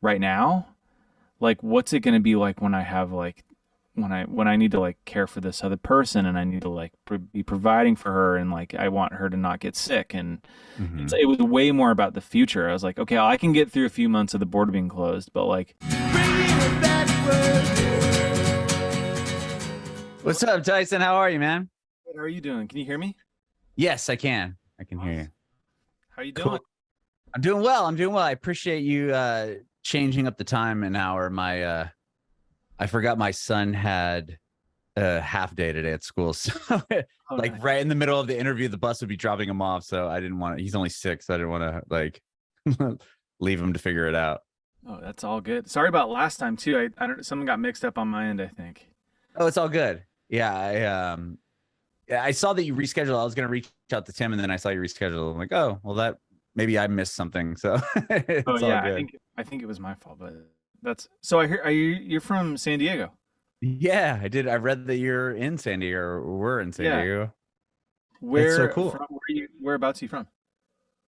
right now. Like, what's it going to be like when I have like when I need to like care for this other person and I need to like be providing for her and like I want her to not get sick and Hmm. it was way more about the future. I was like, okay, I can get through a few months of the border being closed, but like, What's up, Tyson? How are you, man? how are you doing? Can you hear me? Yes, I can. I can hear you. Awesome. How you doing? Cool. I'm doing well. I'm doing well. I appreciate you changing up the time an hour. I forgot my son had a half day today at school. So Oh, like nice. right in the middle of the interview, the bus would be dropping him off. So I didn't want to, he's only 6, so I didn't want to like leave him to figure it out. Oh, that's all good. Sorry about last time too. I don't something got mixed up on my end, I think. Oh, it's all good. Yeah, yeah, I saw that you rescheduled. I was gonna reach out to Tim, and then I saw you reschedule. I'm like, oh, well, that maybe I missed something, so Oh it's all yeah, I good. think I think it was my fault, but that's so I hear are you're from San Diego. Yeah, I did. I read that you're in San Diego, or we're in San Yeah. Diego. That's so Where cool. from whereabouts are you from?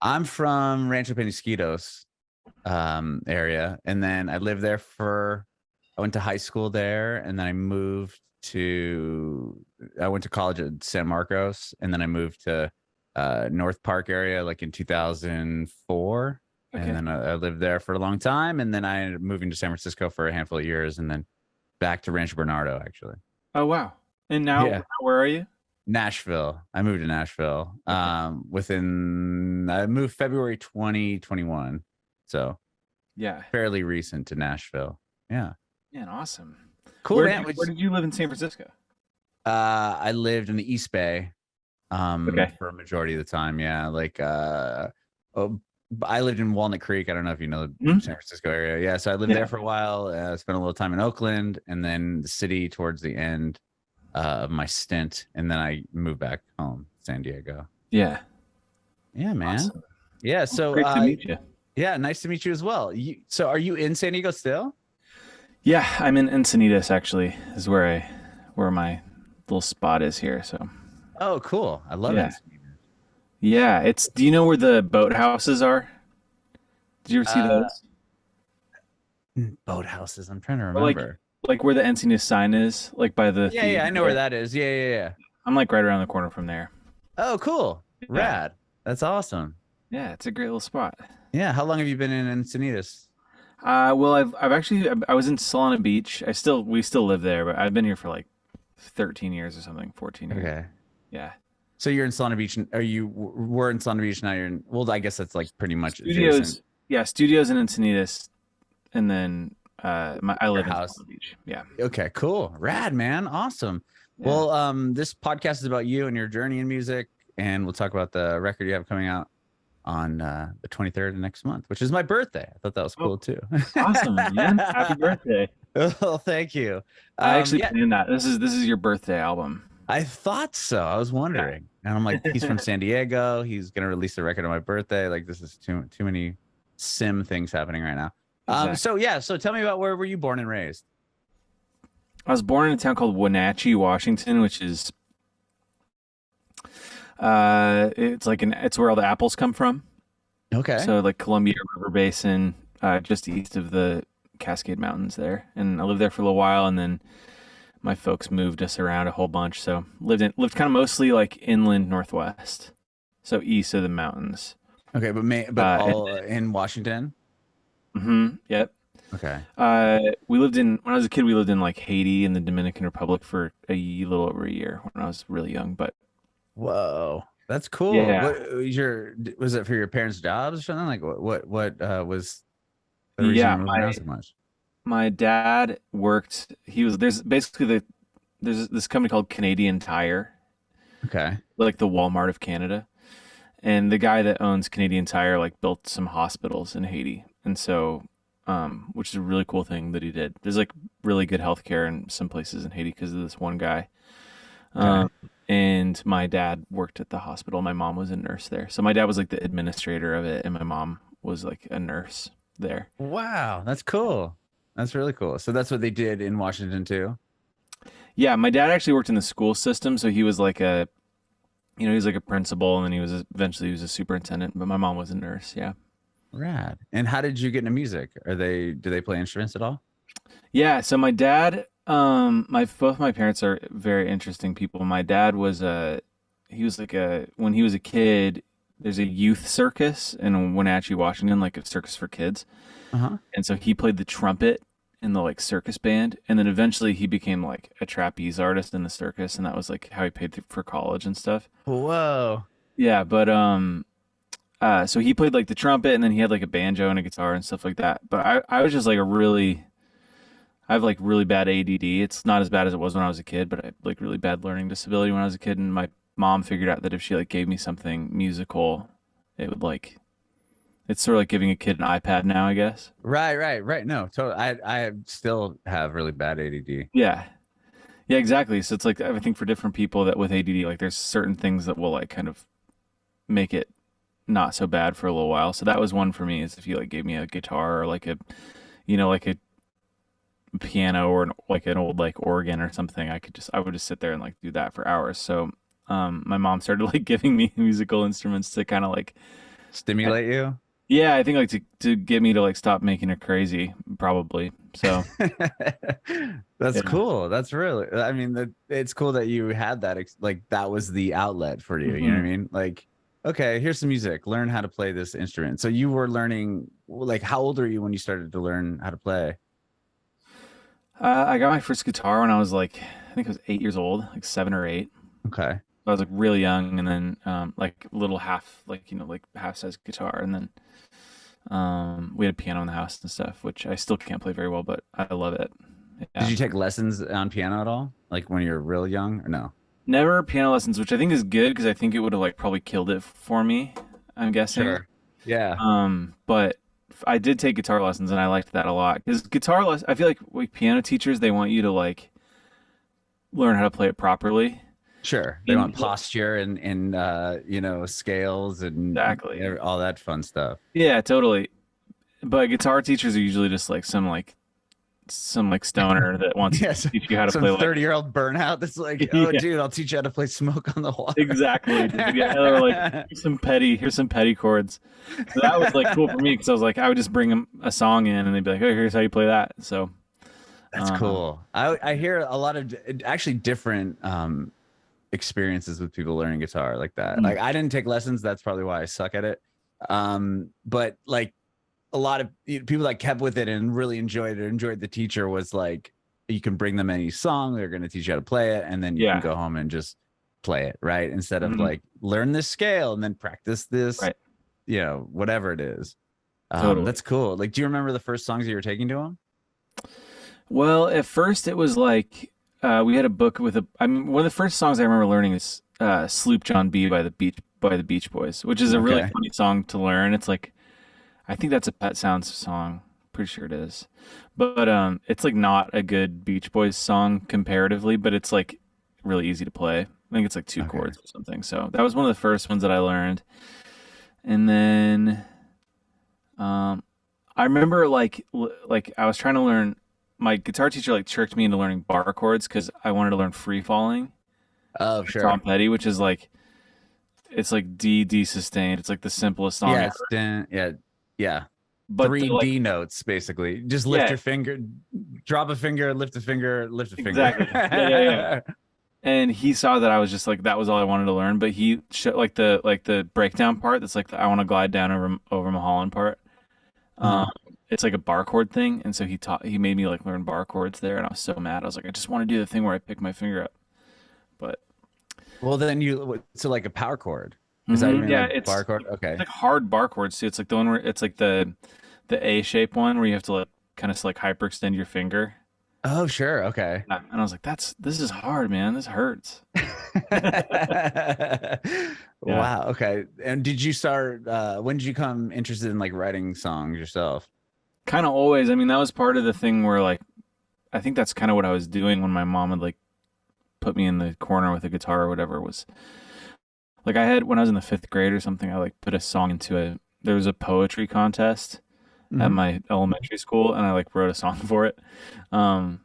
I'm from Rancho Penasquitos area, and then I went to high school there, and then I went to college at San Marcos, and then I moved to North Park area like in 2004, and Okay. then I lived there for a long time, and then I ended up moving to San Francisco for a handful of years, and then back to Rancho Bernardo actually. Oh wow. And now Yeah. where are you? Nashville. I moved to Nashville. Okay. I moved February 2021. So Yeah. fairly recent to Nashville. Yeah. Man, awesome. Cool, man. Where did you live in San Francisco? I lived in the East Bay Okay. for a majority of the time. Yeah. Oh, I lived in Walnut Creek. I don't know if you know the Hmm? San Francisco area. Yeah. So I lived there Yeah. for a while. Spent a little time in Oakland and then the city towards the end of my stint. And then I moved back home, San Diego. Yeah. Yeah, man. Awesome. Yeah. Well, So, great to meet you. yeah, nice to meet you as well. So are you in San Diego still? Yeah, I'm in Encinitas actually, is where my little spot is here. So Oh, cool. I love yeah. it. Yeah. Do you know where the boathouses are? Did you ever see Uh, those? Boathouses. I'm trying to Or remember. like where the Encinitas sign is, like by the Yeah, yeah, theater I know where there. that is. Yeah, yeah, yeah. I'm like right around the corner from there. Oh, cool. Yeah. Rad. That's awesome. Yeah, it's a great little spot. Yeah. How long have you been in Encinitas? Well, I've actually I was in Solana Beach. We still live there, but I've been here for like 13 years or something, 14 years. Okay. Yeah. So you're in Solana Beach. Are you were in Solana Beach now? You're in. Well, I guess that's like pretty much adjacent. Studios, yeah, studios in Encinitas, and then I Your live in house. Solana Beach. Yeah. Okay. Cool. Rad, man. Awesome. Yeah. Well, this podcast is about you and your journey in music, and we'll talk about the record you have coming out on the 23rd of next month, which is my birthday. I thought that was Oh, cool too. awesome, man. Happy birthday. Well, thank you. I actually Yeah, planned that. This is your birthday album. I thought so. I was Yeah. wondering, and I'm like, he's from San Diego. He's gonna release a record on my birthday. Like, this is too many sim things happening right now. Exactly. So yeah. So tell me about where were you born and raised? I was born in a town called Wenatchee, Washington, which is it's where all the apples come from. Okay. So like Columbia River Basin, just east of the Cascade Mountains there. And I lived there for a little while, and then my folks moved us around a whole bunch. So lived kind of mostly like inland Northwest, so east of the mountains. Okay, but And all in Washington. yep. Okay. We lived in when I was a kid. We lived in like Haiti and the Dominican Republic for little over a year when I was really young. But Whoa, that's cool. yeah, What was it for your parents' jobs or something? Like what was the reason yeah. you're moving around so much? My dad worked. He was there's this company called Canadian Tire, Okay. like the Walmart of Canada. And the guy that owns Canadian Tire like built some hospitals in Haiti, and so which is a really cool thing that he did. There's like really good healthcare in some places in Haiti because of this one guy. Okay. Um, and my dad worked at the hospital. My mom was a nurse there, so my dad was like the administrator of it, and my mom was like a nurse there. Wow, that's cool. That's really cool. So that's what they did in Washington too. Yeah, my dad actually worked in the school system, so he was like he was like a principal, and then eventually he was a superintendent. But my mom was a nurse. Yeah. Rad. And how did you get into music? Do they play instruments at all? Yeah, so my dad, my both my parents are very interesting people. My dad was he was like a when he was a kid, there's a youth circus in Wenatchee, Washington, like a circus for kids. Uh-huh. And so he played the trumpet in the like circus band, and then eventually he became like a trapeze artist in the circus, and that was like how he paid for college and stuff. Whoa. Yeah, but so he played like the trumpet, and then he had like a banjo and a guitar and stuff like that. But I was just like I have like really bad ADD. It's not as bad as it was when I was a kid, but I had like really bad learning disability when I was a kid, and my mom figured out that if she like gave me something musical, it would like it's sort of like giving a kid an iPad now, I guess. Right. No, totally. I still have really bad ADD. Yeah. Yeah, exactly. So it's like I think for different people that with ADD, like there's certain things that will like kind of make it not so bad for a little while. So that was one for me is if you like gave me a guitar or like a like a piano or like an old like organ or something, I would just sit there and like do that for hours. So my mom started like giving me musical instruments to kind of like Stimulate you? yeah, I think like to get me to like stop making it crazy, probably. So That's yeah. cool. That's really, I mean, it's cool that you had that, like, that was the outlet for you. You know what I Mhm. mean? Like, okay, here's some music. Learn how to play this instrument. So you were learning, like, how old are you when you started to learn how to play? I got my first guitar when I was like I think I was 8 years old, like 7 or 8. Okay. I was like really young, and then like little half like like half size guitar, and then we had a piano in the house and stuff, which I still can't play very well, but I love it. Did Yeah. you take lessons on piano at all? Like when you were real young or no? Never piano lessons, which I think is good because I think it would have like probably killed it for me, I'm guessing. Sure. Yeah. But I did take guitar lessons and I liked that a lot because I feel like piano teachers, they want you to like learn how to play it properly. Sure. They want And posture and scales and exactly. all that fun stuff. Yeah, totally. But guitar teachers are usually just like some like stoner that wants to Yes. teach you how to Some play like 30-year-old burnout that's like, oh, yeah, dude, I'll teach you how to play Smoke on the Water. exactly. Yeah, or like here's some petty chords. So that was like cool for me because I was like I would just bring them a song in and they'd be like, "Oh, here's how you play that." So, That's um, cool. I hear a lot of actually different experiences with people learning guitar like that. mm, Like I didn't take lessons. That's probably why I suck at it. But like a lot of people that kept with it and really enjoyed the teacher was like, you can bring them any song, they're going to teach you how to play it, and then you can yeah, go home and just play it, right? Instead of mhm, like learn this scale and then practice this, right, whatever it is. totally. That's cool. Like, do you remember the first songs you were taking to them? Well, at first it was like we had a book with a. I mean, one of the first songs I remember learning is "Sloop John B" by the Beach Boys, which is a really Okay. funny song to learn. It's like I think that's a Pet Sounds song. Pretty sure it is, but it's like not a good Beach Boys song comparatively, but it's like really easy to play. I think it's like two Okay. chords or something. So that was one of the first ones that I learned, and then um, I remember like I was trying to learn. My guitar teacher like tricked me into learning bar chords because I wanted to learn free falling, Oh, like Tom sure. Petty, which is like it's like D sustained. It's like the simplest song Yes. ever. Yeah. Yeah. But the Three like D notes, basically. Just lift yeah, your finger, drop a finger, lift a finger, lift a exactly. Yeah. finger. And he saw that I was just like that was all I wanted to learn. But he showed like the breakdown part. That's like the I want to glide down over Mulholland part. Um, Uh-huh. it's like a bar chord thing, and so he made me like learn bar chords there, and I was so mad. I was like, I just want to do the thing where I pick my finger up. But Well, then so like a power chord. Is that even yeah, like bar chord? it's Okay. like hard bar chords too. It's like the one where it's like the A shape one where you have to like kind of like hyperextend your finger. Oh, sure. Okay. Yeah. And I was like, this is hard, man. This hurts. Yeah. Wow. Okay. And did you start, when did you come interested in like writing songs yourself? Kind of always. I mean, that was part of the thing where like I think that's kind of what I was doing when my mom would like put me in the corner with a guitar or whatever was like I had when I was in the 5th grade or something, I like put a song into there was a poetry contest at Hmm. my elementary school and I like wrote a song for it. Um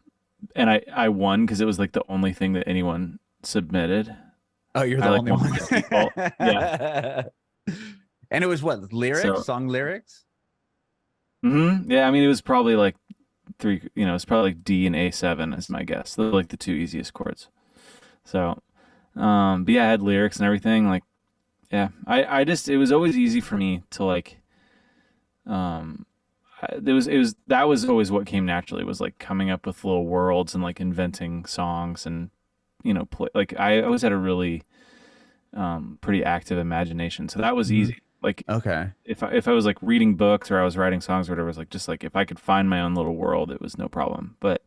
and I won because it was like the only thing that anyone submitted. Oh, you're I the like only won one. by default. Yeah. And it was what, lyrics, So song lyrics? Yeah, I mean, it was probably like three. It's probably like D and A7 is my guess. Those are like the two easiest chords. So, but yeah, I had lyrics and everything. Like, yeah, I just it was always easy for me to like. Um, it was that was always what came naturally was like coming up with little worlds and like inventing songs and play. Like I always had a really pretty active imagination, so that was Mhm. easy. Like Okay. if I was like reading books or I was writing songs or whatever, it was like just like if I could find my own little world, it was no problem. But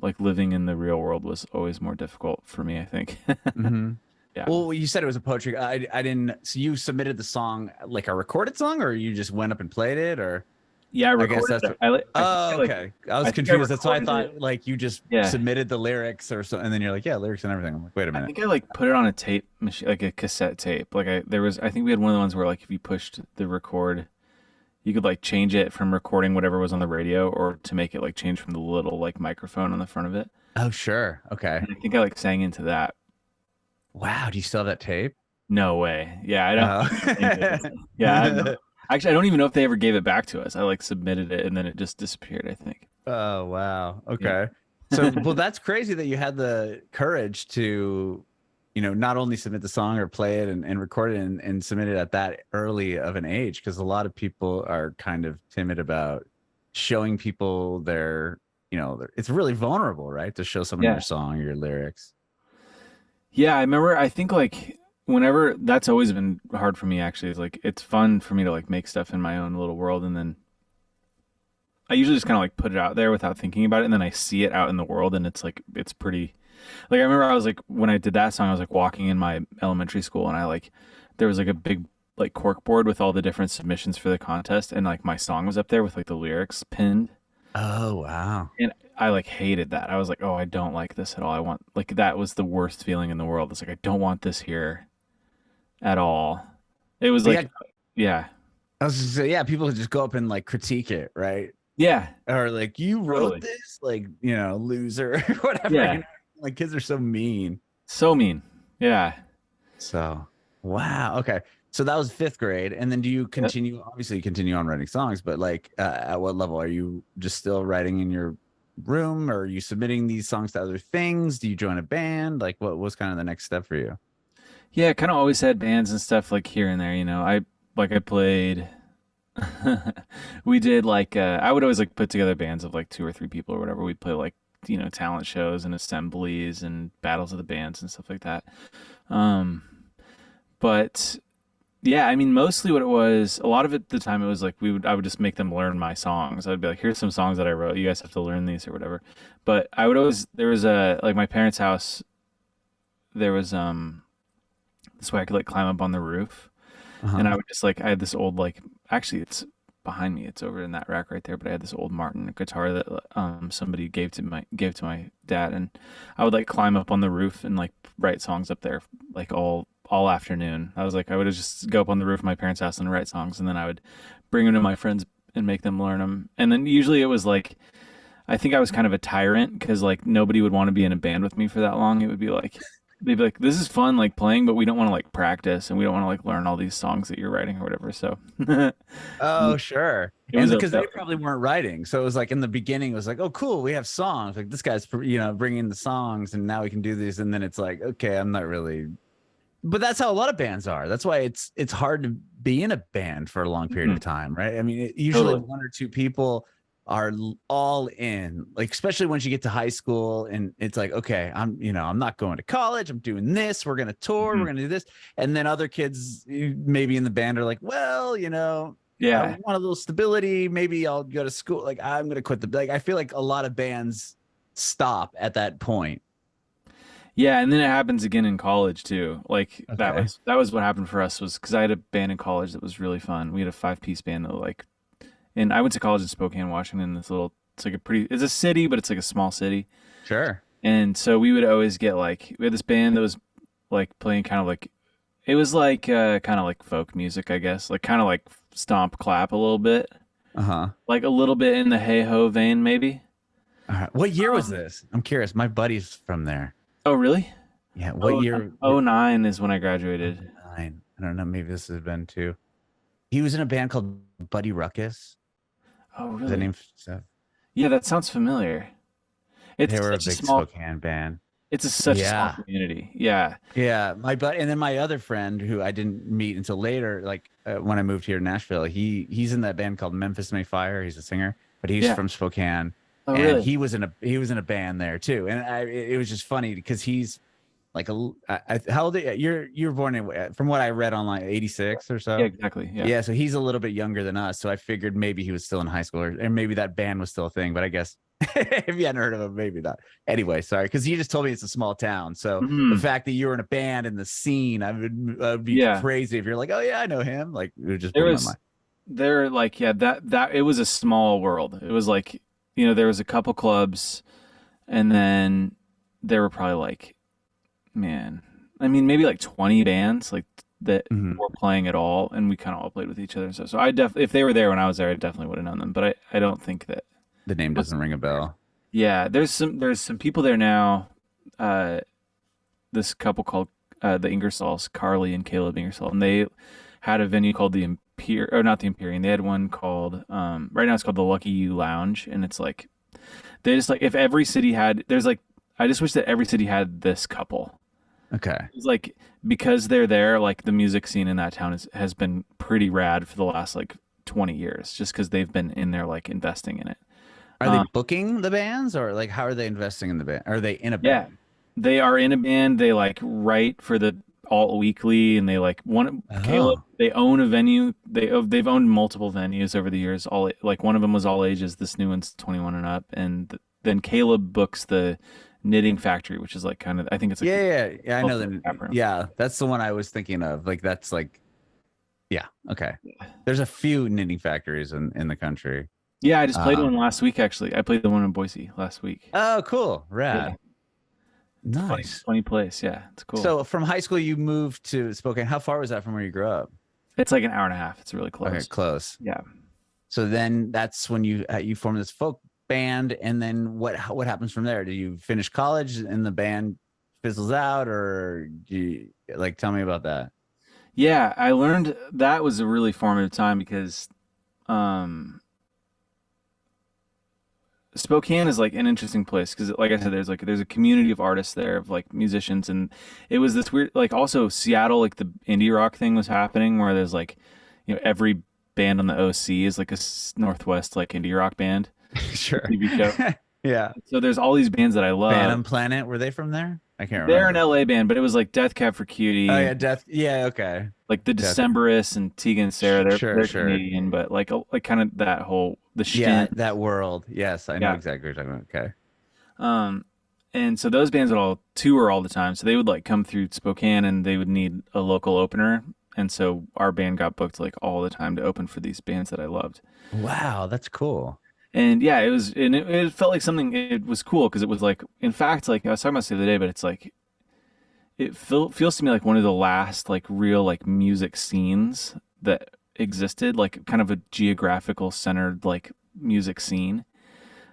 like living in the real world was always more difficult for me, I think. hmm Yeah. Well, you said it was a poetry. I didn't. So you submitted the song like a recorded song, or you just went up and played it, or Yeah, I I guess recorded that's it. what. I think Oh, okay. I was I think I confused. That's why I recorded it. thought like you just Yeah. submitted the lyrics or so, and then you're like, yeah, lyrics and everything. I'm like, wait a I minute. think I like put it on a tape machine, like a cassette tape. Like I think we had one of the ones where like if you pushed the record, you could like change it from recording whatever was on the radio or to make it like change from the little like microphone on the front of it. Oh, sure. Okay. And I think I like sang into that. Wow. Do you still have that tape? No way. Yeah, I don't think it is. Oh. Yeah, I don't know. Actually, I don't even know if they ever gave it back to us. I like submitted it and then it just disappeared, I think. Oh, wow. Yeah. Okay. So, well, that's crazy that you had the courage to, not only submit the song or play it and record it and submit it at that early of an age, because a lot of people are kind of timid about showing people it's really vulnerable, right? To show someone your Yeah. song or your lyrics. Yeah, I remember I think like whenever that's always been hard for me actually is like it's fun for me to like make stuff in my own little world and then I usually just kind of like put it out there without thinking about it and then I see it out in the world and it's like it's pretty like I remember I was like when I did that song I was like walking in my elementary school and I like there was like a big like cork board with all the different submissions for the contest and like my song was up there with like the lyrics pinned Oh, wow. and I like hated that. I was like, "Oh, I don't like this at all. I want like that was the worst feeling in the world. It's like I don't want this here at all." It was But like yeah, yeah. I was just say, yeah, people just go up and like critique it, right? Yeah, Or like, you wrote totally. this, like, loser or whatever. Yeah. Like kids are so mean. So mean. Yeah. So, wow. Okay. So that was fifth grade. And then do you Yep. continue? Obviously, you continue on writing songs, but like, at what level are you just still writing in your room? Or are you submitting these songs to other things? Do you join a band? Like, what was kind of the next step for you? Yeah, kind of always had bands and stuff like here and there, you know. I played we did like I would always like put together bands of like two or three people or whatever. We'd play like, talent shows and assemblies and battles of the bands and stuff like that. Um but yeah, I mean, mostly what it was, a lot of it at the time, it was like I would just make them learn my songs. I'd be like, here's some songs that I wrote. You guys have to learn these or whatever. But I would always, there was like my parents' house, there was, this way I could like climb up on the roof. And I Uh-huh. would just like, I had this old, like, actually it's behind me. It's over in that rack right there. But I had this old Martin guitar that, somebody gave to my dad. And I would like climb up on the roof and like write songs up there, like all afternoon. I was like, I would just go up on the roof of my parents' house and write songs, and then I would bring them to my friends and make them learn them. And then usually it was like, I think I was kind of a tyrant because like nobody would want to be in a band with me for that long. It would be like, they'd be like, this is fun, like playing, but we don't want to like practice and we don't want to like learn all these songs that you're writing or whatever. So it Oh, sure. And was because a, they probably weren't writing. So it was like in the beginning, it was like, oh, cool. We have songs. Like this guy's, bringing the songs and now we can do these. And then it's like, okay, I'm not really. But that's how a lot of bands are. That's why it's hard to be in a band for a long period Mhm, of time, right? I mean, usually totally. one or two people are all in, like especially once you get to high school and it's like, okay, I'm not going to college. I'm doing this. We're gonna tour. We're Mhm. gonna do this. And then other kids maybe in the band are like, well, I Yeah. want a little stability. Maybe I'll go to school. Like I'm gonna quit the like. I feel like a lot of bands stop at that point. Yeah, and then it happens again in college too. Like that Okay. was that was what happened for us was because I had a band in college that was really fun. We had a five-piece band that like, and I went to college in Spokane, Washington. It's like it's a city, but it's like a small city. Sure. And so we would always get like we had this band that was like playing kind of like it was like kind of like folk music, I guess, like kind of like stomp clap a little bit, Uh-huh. like a little bit in the hey ho vein maybe. All right. What year was Um, this? I'm curious. My buddy's from there. oh really? Yeah. What Oh, year? oh nine is when I graduated. 9. I don't know. Maybe this has been too. He was in a band called Buddy Ruckus. Oh, Is that really? name so? Yeah, that sounds familiar. They It's were a such a big small. Spokane band. It's such a small Yeah. community. Yeah. Yeah, and then my other friend who I didn't meet until later, like when I moved here to Nashville, he's in that band called Memphis May Fire. He's a singer, but he's Yeah. from Spokane, Oh, and really? he was in a band there too. And it was just funny because he's like how old are you were born in, from what I read online, 86 or Yeah, so. exactly. Yeah. Yeah, so he's a little bit younger than us. So I figured maybe he was still in high school, or maybe that band was still a thing. But I guess if you hadn't heard of him, maybe not. Anyway, sorry, because you just told me it's a small town. So the Hmm. fact that you were in a band in the scene, I would be Yeah. crazy if you're like, oh yeah, I know him. Like it would just There blow my was mind. there like yeah, that it was a small world. It was like, there was a couple clubs, and then there were probably like, man, I mean, maybe like 20 bands like that Mhm. were playing at all, and we kind of all played with each other and stuff. So if they were there when I was there, I definitely would have known them. But I don't think that The name most doesn't of ring a them were there. bell. Yeah, there's some people there now. Uh, this couple called the Ingersolls, Carly and Caleb Ingersoll, and they had a venue called the Imperial, or not the Imperial. They had one called right now it's called the Lucky You Lounge, and it's like they just like if every city had there's like I just wish that every city had this couple. Okay. It's like because they're there, like the music scene in that town has been pretty rad for the last like 20 years, just because they've been in there like investing in it. Are they Um, booking the bands, or like how are they investing in the band? Are they in a yeah, band? they are in a band. They like write for the Alt Weekly, and they like one Caleb. Oh. They own a venue. They've owned multiple venues over the years. All like one of them was all ages. This new one's 21 and up. And then Caleb books the Knitting Factory, which is like kind of I think it's like Yeah, the yeah, yeah. I know local that. tap room. Yeah, that's the one I was thinking of. Like that's like, yeah, okay. There's a few knitting factories in the country. Yeah, I just played Um, one last week. Actually, I played the one in Boise last week. oh, cool, Yeah, rad, it's a funny, nice. funny place. Yeah, it's cool. So from high school, you moved to Spokane. How far was that from where you grew up? It's like an hour and a half. It's really Okay, close. close. Yeah. So then that's when you formed this folk band, and then what happens from there? Do you finish college and the band fizzles out, or do you like tell me about that? Yeah, I learned that was a really formative time because um Spokane is like an interesting place because like I said there's a community of artists there of like musicians, and it was this weird like also Seattle like the indie rock thing was happening where there's like every band on the OC is like a Northwest like indie rock band, the Sure. TV show. Yeah. So there's all these bands that I love. Phantom Planet, were they from there? I can't They're an remember. LA band, but it was like Death Cab for Oh Cutie, yeah, Death. Yeah, okay. like the Death. Decemberists and Tegan and Sarah. They're Sure, they're sure. Canadian, but like kind of that whole the Yeah, Shins. that world. Yes, I know Yeah. exactly what you're talking about. Okay. Um, and so those bands would all tour all the time. So they would like come through Spokane and they would need a local opener. And so our band got booked like all the time to open for these bands that I loved. Wow, that's cool. And yeah, it felt like something, it was cool because it was like, in fact, like I was talking about this the other day, but it's like, feels to me like one of the last like real like music scenes that existed, like kind of a geographical centered like music scene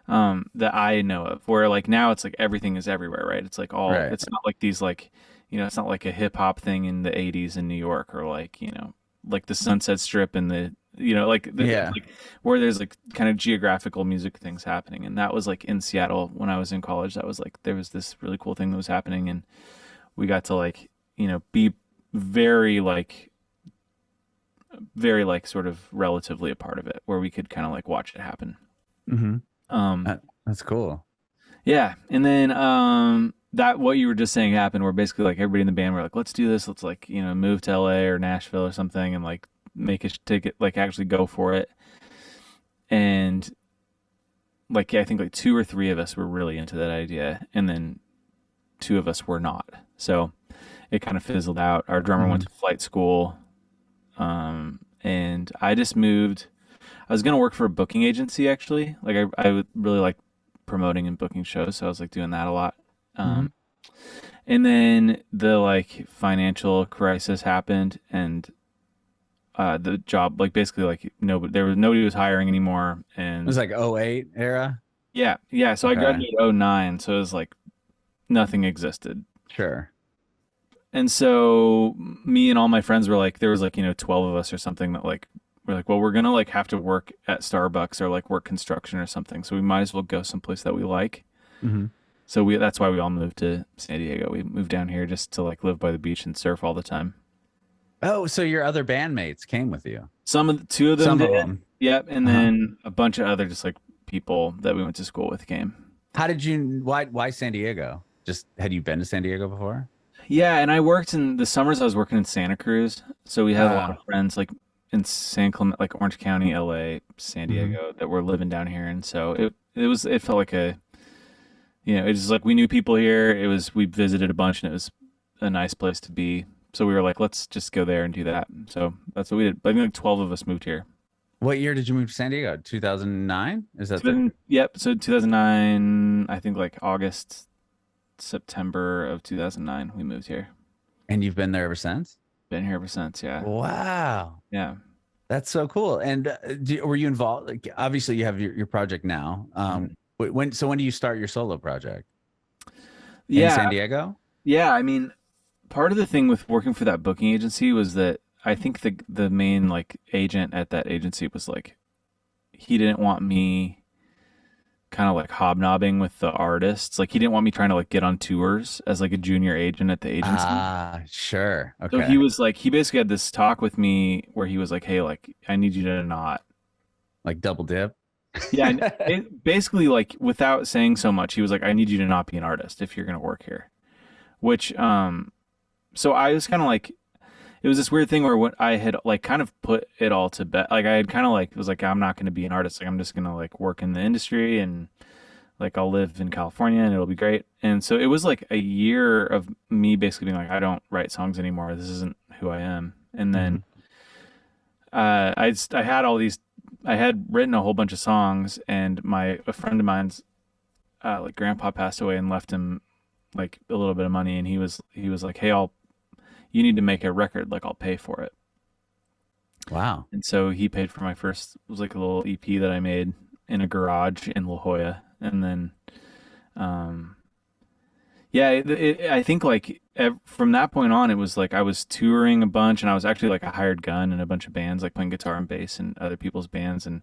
that I know of, where like now it's like everything is everywhere, right? It's like all Right. it's not like these like it's not like a hip hop thing in the 80s in New York, or like like the Sunset Strip and the Yeah. like where there's like kind of geographical music things happening. And that was like in Seattle when I was in college. That was like there was this really cool thing that was happening, and we got to like be very like sort of relatively a part of it, where we could kind of like watch it happen. Mm-hmm. um That's cool. Yeah, and then that what you were just saying happened, where basically like everybody in the band were like, let's do this, let's like move to LA or Nashville or something, and like make a ticket, like actually go for it. And like yeah, I think like two or three of us were really into that idea, and then two of us were not. So it kind of fizzled out. Our drummer went Mhm. to flight school, and I just moved. I was gonna work for a booking agency actually. Like I would really like promoting and booking shows, so I was like doing that a lot. Mhm. Um, and then the like financial crisis happened, and the job like basically like nobody was hiring anymore, It was and like '08 era. yeah. So I Okay. graduated '09, so it was like nothing existed. Sure. And so me and all my friends were like, there was like 12 of us or something that like we're like, well, we're gonna like have to work at Starbucks or like work construction or something, so we might as well go someplace that we like. Mm-hmm. So that's why we all moved to San Diego. We moved down here just to like live by the beach and surf all the time. Oh, so your other bandmates came with you? Two of them Some of did. them. Yep, and Uh-huh. then a bunch of other just like people that we went to school with came. How did you? Why San Diego? Just had you been to San Diego before? Yeah, and I worked in the summers. I was working in Santa Cruz, so we had a lot Uh, of friends like in San Clemente, like Orange County, LA, San mhm. Diego, that were living down here, and so it felt like a it was like we knew people here. We visited a bunch, and it was a nice place to be. So we were like, let's just go there and do that. So that's what we did. I think like 12 of us moved here. What year did you move to San Diego? 2009? Is that the? Yep. So 2009, I think like August, September of 2009, we moved here. And you've been there ever since? Been here ever since. Yeah. Wow. Yeah. That's so cool. And were you involved? Like, obviously, you have your project now. Mhm. When do you start your solo project in Yeah. San Diego? Yeah. I mean, part of the thing with working for that booking agency was that I think the main like agent at that agency was like, he didn't want me kind of like hobnobbing with the artists. Like he didn't want me trying to like get on tours as like a junior agent at the agency. Ah, sure. So Okay. he basically had this talk with me where he was like, "Hey, like I need you to not." Like double dip. Yeah, and basically like without saying so much, he was like, "I need you to not be an artist if you're going to work here." Which so I was kind of like it was this weird thing where what I had like kind of put it all to bed. Like I had kind of like was like I'm not going to be an artist. Like I'm just going to like work in the industry and like I'll live in California and it'll be great. And so it was like a year of me basically being like I don't write songs anymore. This isn't who I am. And then Mhm. I had all these I had written a whole bunch of songs and a friend of mine's like grandpa passed away and left him like a little bit of money and he was like, "Hey, you need to make a record, like I'll pay for it." Wow. And so he paid for my first, it was like a little EP that I made in a garage in La Jolla. And then, um, yeah, I think like from that point on, it was like I was touring a bunch and I was actually like a hired gun in a bunch of bands, like playing guitar and bass in other people's bands. And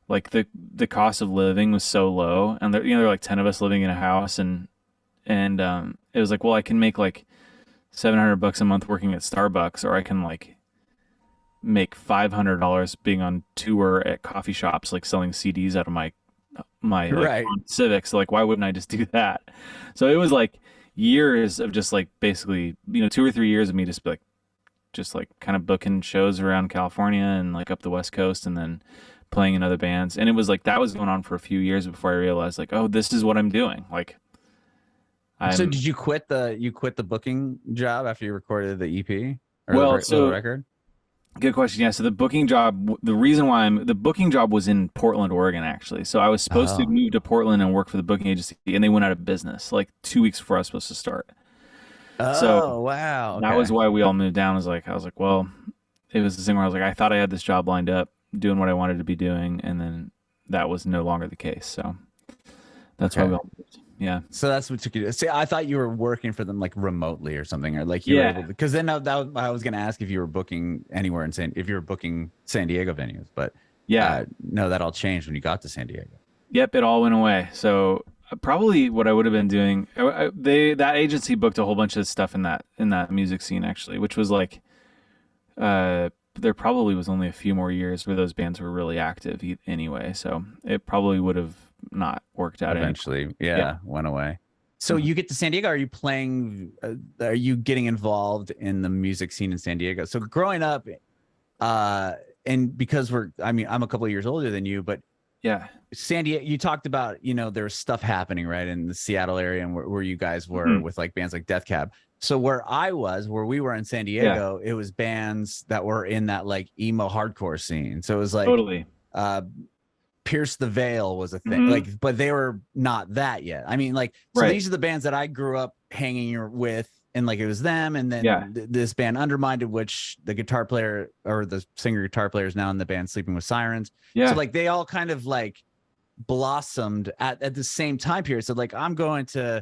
like the cost of living was so low. And there were like 10 of us living in a house. And it was like, well, I can make like $700 a month working at Starbucks, or I can like make $500 being on tour at coffee shops, like selling CDs out of my like Right. Civic. So like, why wouldn't I just do that? So it was like years of just like basically, 2 or 3 years of me just like kind of booking shows around California and like up the West Coast, and then playing in other bands. And it was like that was going on for a few years before I realized like, oh, this is what I'm doing. Like So I'm did you quit the booking job after you recorded the EP or well, the so record? good question. Yeah. So the booking job, the reason why the booking job was in Portland, Oregon, actually. So I was supposed to Oh. move to Portland and work for the booking agency, and they went out of business like 2 weeks before I was supposed to start. So Oh, wow. that was Okay. why we all moved down. I was like, well, it was the thing where I was like, I thought I had this job lined up, doing what I wanted to be doing, and then that was no longer the case. So that's why we Okay. all moved. Yeah. So that's what took you to see. I thought you were working for them like remotely or something, or like you were able Yeah. to. Because then I was going to ask if you were booking anywhere if you were booking San Diego venues, but Yeah. no, that all changed when you got to San Diego. Yep. It all went away. So probably what I would have been doing, that agency booked a whole bunch of stuff in that music scene actually, which was like, there probably was only a few more years where those bands were really active anyway. So it probably would have not worked out anyway. Eventually, Yeah. went away. So Mhm. you get to San Diego. Are you playing? Are you getting involved in the music scene in San Diego? So growing up, and because I'm a couple of years older than you, but Yeah. San Diego, you talked about, there's stuff happening right in the Seattle area and where you guys were Mhm. with like bands like Death Cab. So where we were in San Yeah. Diego, it was bands that were in that like emo hardcore scene. So it was like Totally. uh Pierce the Veil was a thing, Mhm. like, but they were not that yet. I mean, like, so Right. these are the bands that I grew up hanging with, and like it was them, and then Yeah. this band Undermined, which the guitar player or the singer guitar player is now in the band Sleeping with Sirens. Yeah. So like they all kind of like blossomed at the same time period. So like I'm going to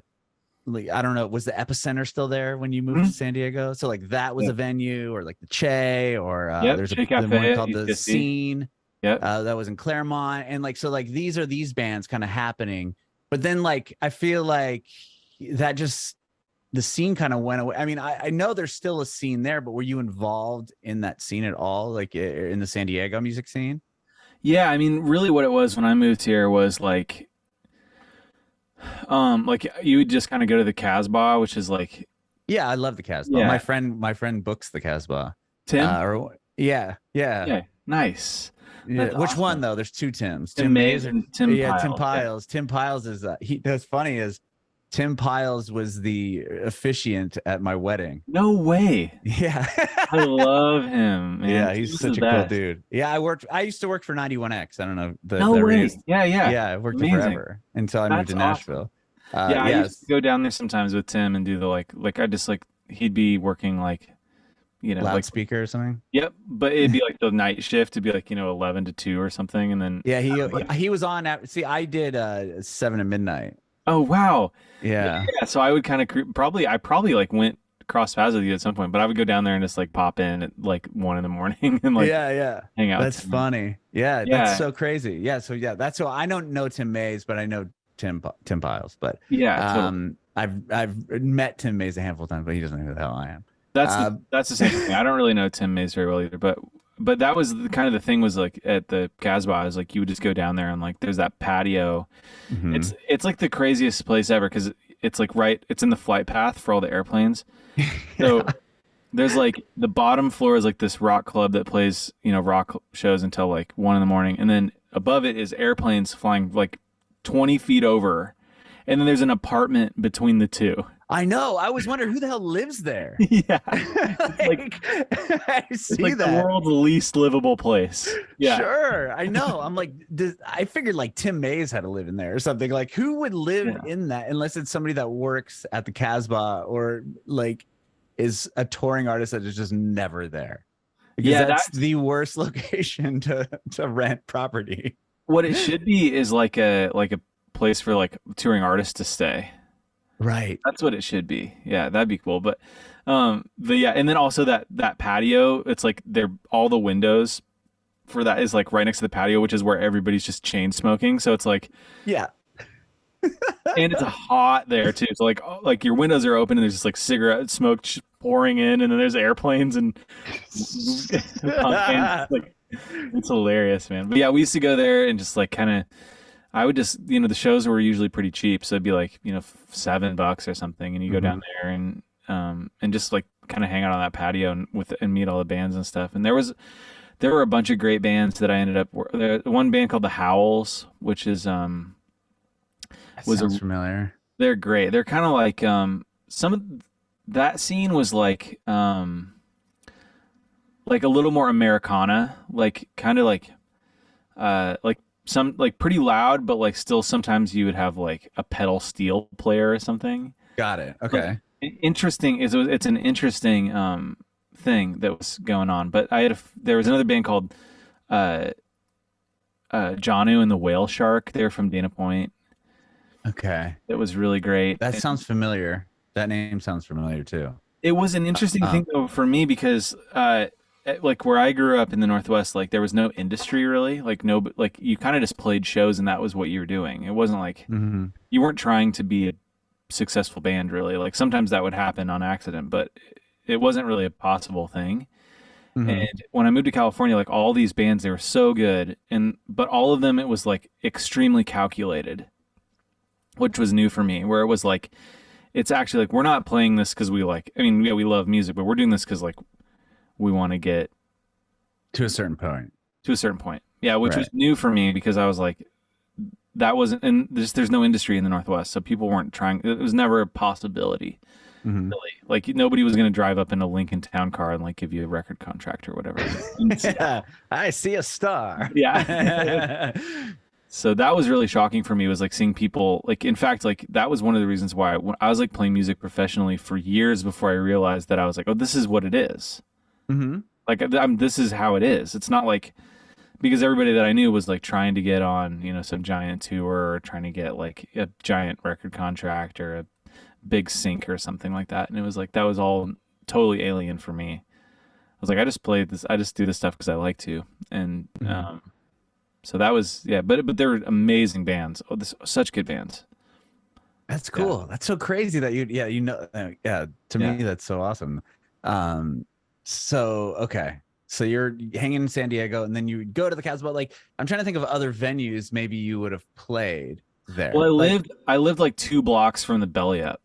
like, I don't know, was the Epicenter still there when you moved to Mhm. San Diego? So like that was Yep. a venue, or like the Che, or Yep. there's Shea the one Cafe at called the UCSD. Scene Yep. that was in Claremont. And like, so like these are these bands kind of happening. But then like I feel like that just the scene kind of went away. I mean, I know there's still a scene there, but were you involved in that scene at all? Like in the San Diego music scene? Yeah, I mean, really what it was when I moved here was like you would just kind of go to the Casbah, which is like, Yeah, I love the Casbah. yeah, My friend books the Casbah. Tim. Or yeah, yeah. Yeah, nice. Yeah. That's Which one awesome. though? There's two Tims. Tim Tim Mays Mays or and Tim yeah, Tim Piles. Yeah. Piles. Tim Piles is he that's funny is Tim Piles was the officiant at my wedding. No way. Yeah. I love him, man. Yeah, he's Tim's the such a cool best. dude. Yeah, I used to work for 91X. I don't know No the way. radio. Yeah, yeah. Yeah, I worked there Amazing. forever until I moved That's to awesome. Nashville. Yeah, I used to Yes, go down there sometimes with Tim and do the like I just like he'd be working like, like loudspeaker or something. yep, but it'd be like the night shift. It'd be like, 11 to 2 or something, and then Yeah, like, he was on at see I did 7 to midnight. oh wow. Yeah, Yeah. yeah. So I would kind of I probably like went cross paths with you at some point, but I would go down there and just like pop in at like 1 in the morning and like Yeah, yeah. hang out with That's Tim. funny. Yeah, that's Yeah, so crazy. Yeah, so yeah, that's so I don't know Tim Mays, but I know Tim Piles. But yeah, totally. I've met Tim Mays a handful of times, but he doesn't know who the hell I am. That's the same thing. I don't really know Tim Mays very well either, but that was kind of the thing was like at the Casbah is like you would just go down there and like there's that patio. Mhm. It's like the craziest place ever because it's like it's in the flight path for all the airplanes. So there's like the bottom floor is like this rock club that plays rock shows until like 1 in the morning, and then above it is airplanes flying like 20 feet over, and then there's an apartment between the two. I know. I was wondering who the hell lives there. Yeah, Like, I it's see like the that. world's least livable place. Yeah. Sure, I know. I'm like, I figured like Tim Mays had to live in there or something. Like, who would live Yeah. in that unless it's somebody that works at the Casbah or like is a touring artist that is just never there? Because Yeah, that's that's the worst location to rent property. what it should be is like a place for like touring artists to stay. Right. That's what it should be. Yeah, that'd be cool. But yeah, and then also that patio, it's like they're all the windows for that is like right next to the patio, which is where everybody's just chain smoking. So it's like, Yeah. and it's hot there too. So like your windows are open and there's just like cigarette smoke pouring in, and then there's airplanes and pumpkins. Like it's hilarious, man. But yeah, we used to go there and just like kind of. I would just, the shows were usually pretty cheap, so it'd be like, $7 or something, and you go down there and just like kind of hang out on that patio and meet all the bands and stuff. And there were a bunch of great bands that I ended up. There one band called the Howls, which is That was sounds familiar. they're great. They're kind of like some of that scene was like a little more Americana, like kind of like some like pretty loud, but like still sometimes you would have like a pedal steel player or something. Got it. But Okay. interesting is it's an interesting thing that was going on. But there was another band called Janu and the Whale Shark. They're from Dana Point. Okay. It was really great. That And sounds familiar. That name sounds familiar too. it was an interesting thing though for me because like where I grew up in the Northwest, like there was no industry really, like no, like you kind of just played shows and that was what you were doing. It wasn't like Mm-hmm. you weren't trying to be a successful band really. Like sometimes that would happen on accident, but it wasn't really a possible thing. Mm-hmm. And when I moved to California, like all these bands, they were so good, but all of them, it was like extremely calculated, which was new for me. Where it was like, it's actually like we're not playing this because we like. I mean, yeah, we love music, but we're doing this because like we want to get To a certain point. to a certain point. Yeah, which was Right. new for me because I was like, that wasn't, and there's no industry in the Northwest, so people weren't trying. It was never a possibility, Mm-hmm. really. Like nobody was going to drive up in a Lincoln Town car and like give you a record contract or whatever. And Yeah, I see a star. yeah. So that was really shocking for me was like seeing people like, in fact, like that was one of the reasons why I was like playing music professionally for years before I realized that I was like, oh, this is what it is. Mm-hmm. Like this is how it is. It's not like, because everybody that I knew was like trying to get on, some giant tour or trying to get like a giant record contract or a big sink or something like that, and it was like that was all totally alien for me. I was like, I just play this, I just do this stuff because I like to, and so that was yeah. But they're amazing bands. Oh, this such good bands. That's Yeah, cool. That's so crazy that yeah, to yeah. me that's so awesome. So okay. So you're hanging in San Diego and then you go to the Casbah. Like I'm trying to think of other venues maybe you would have played Well, there. Like, I lived like 2 blocks from the Belly Up.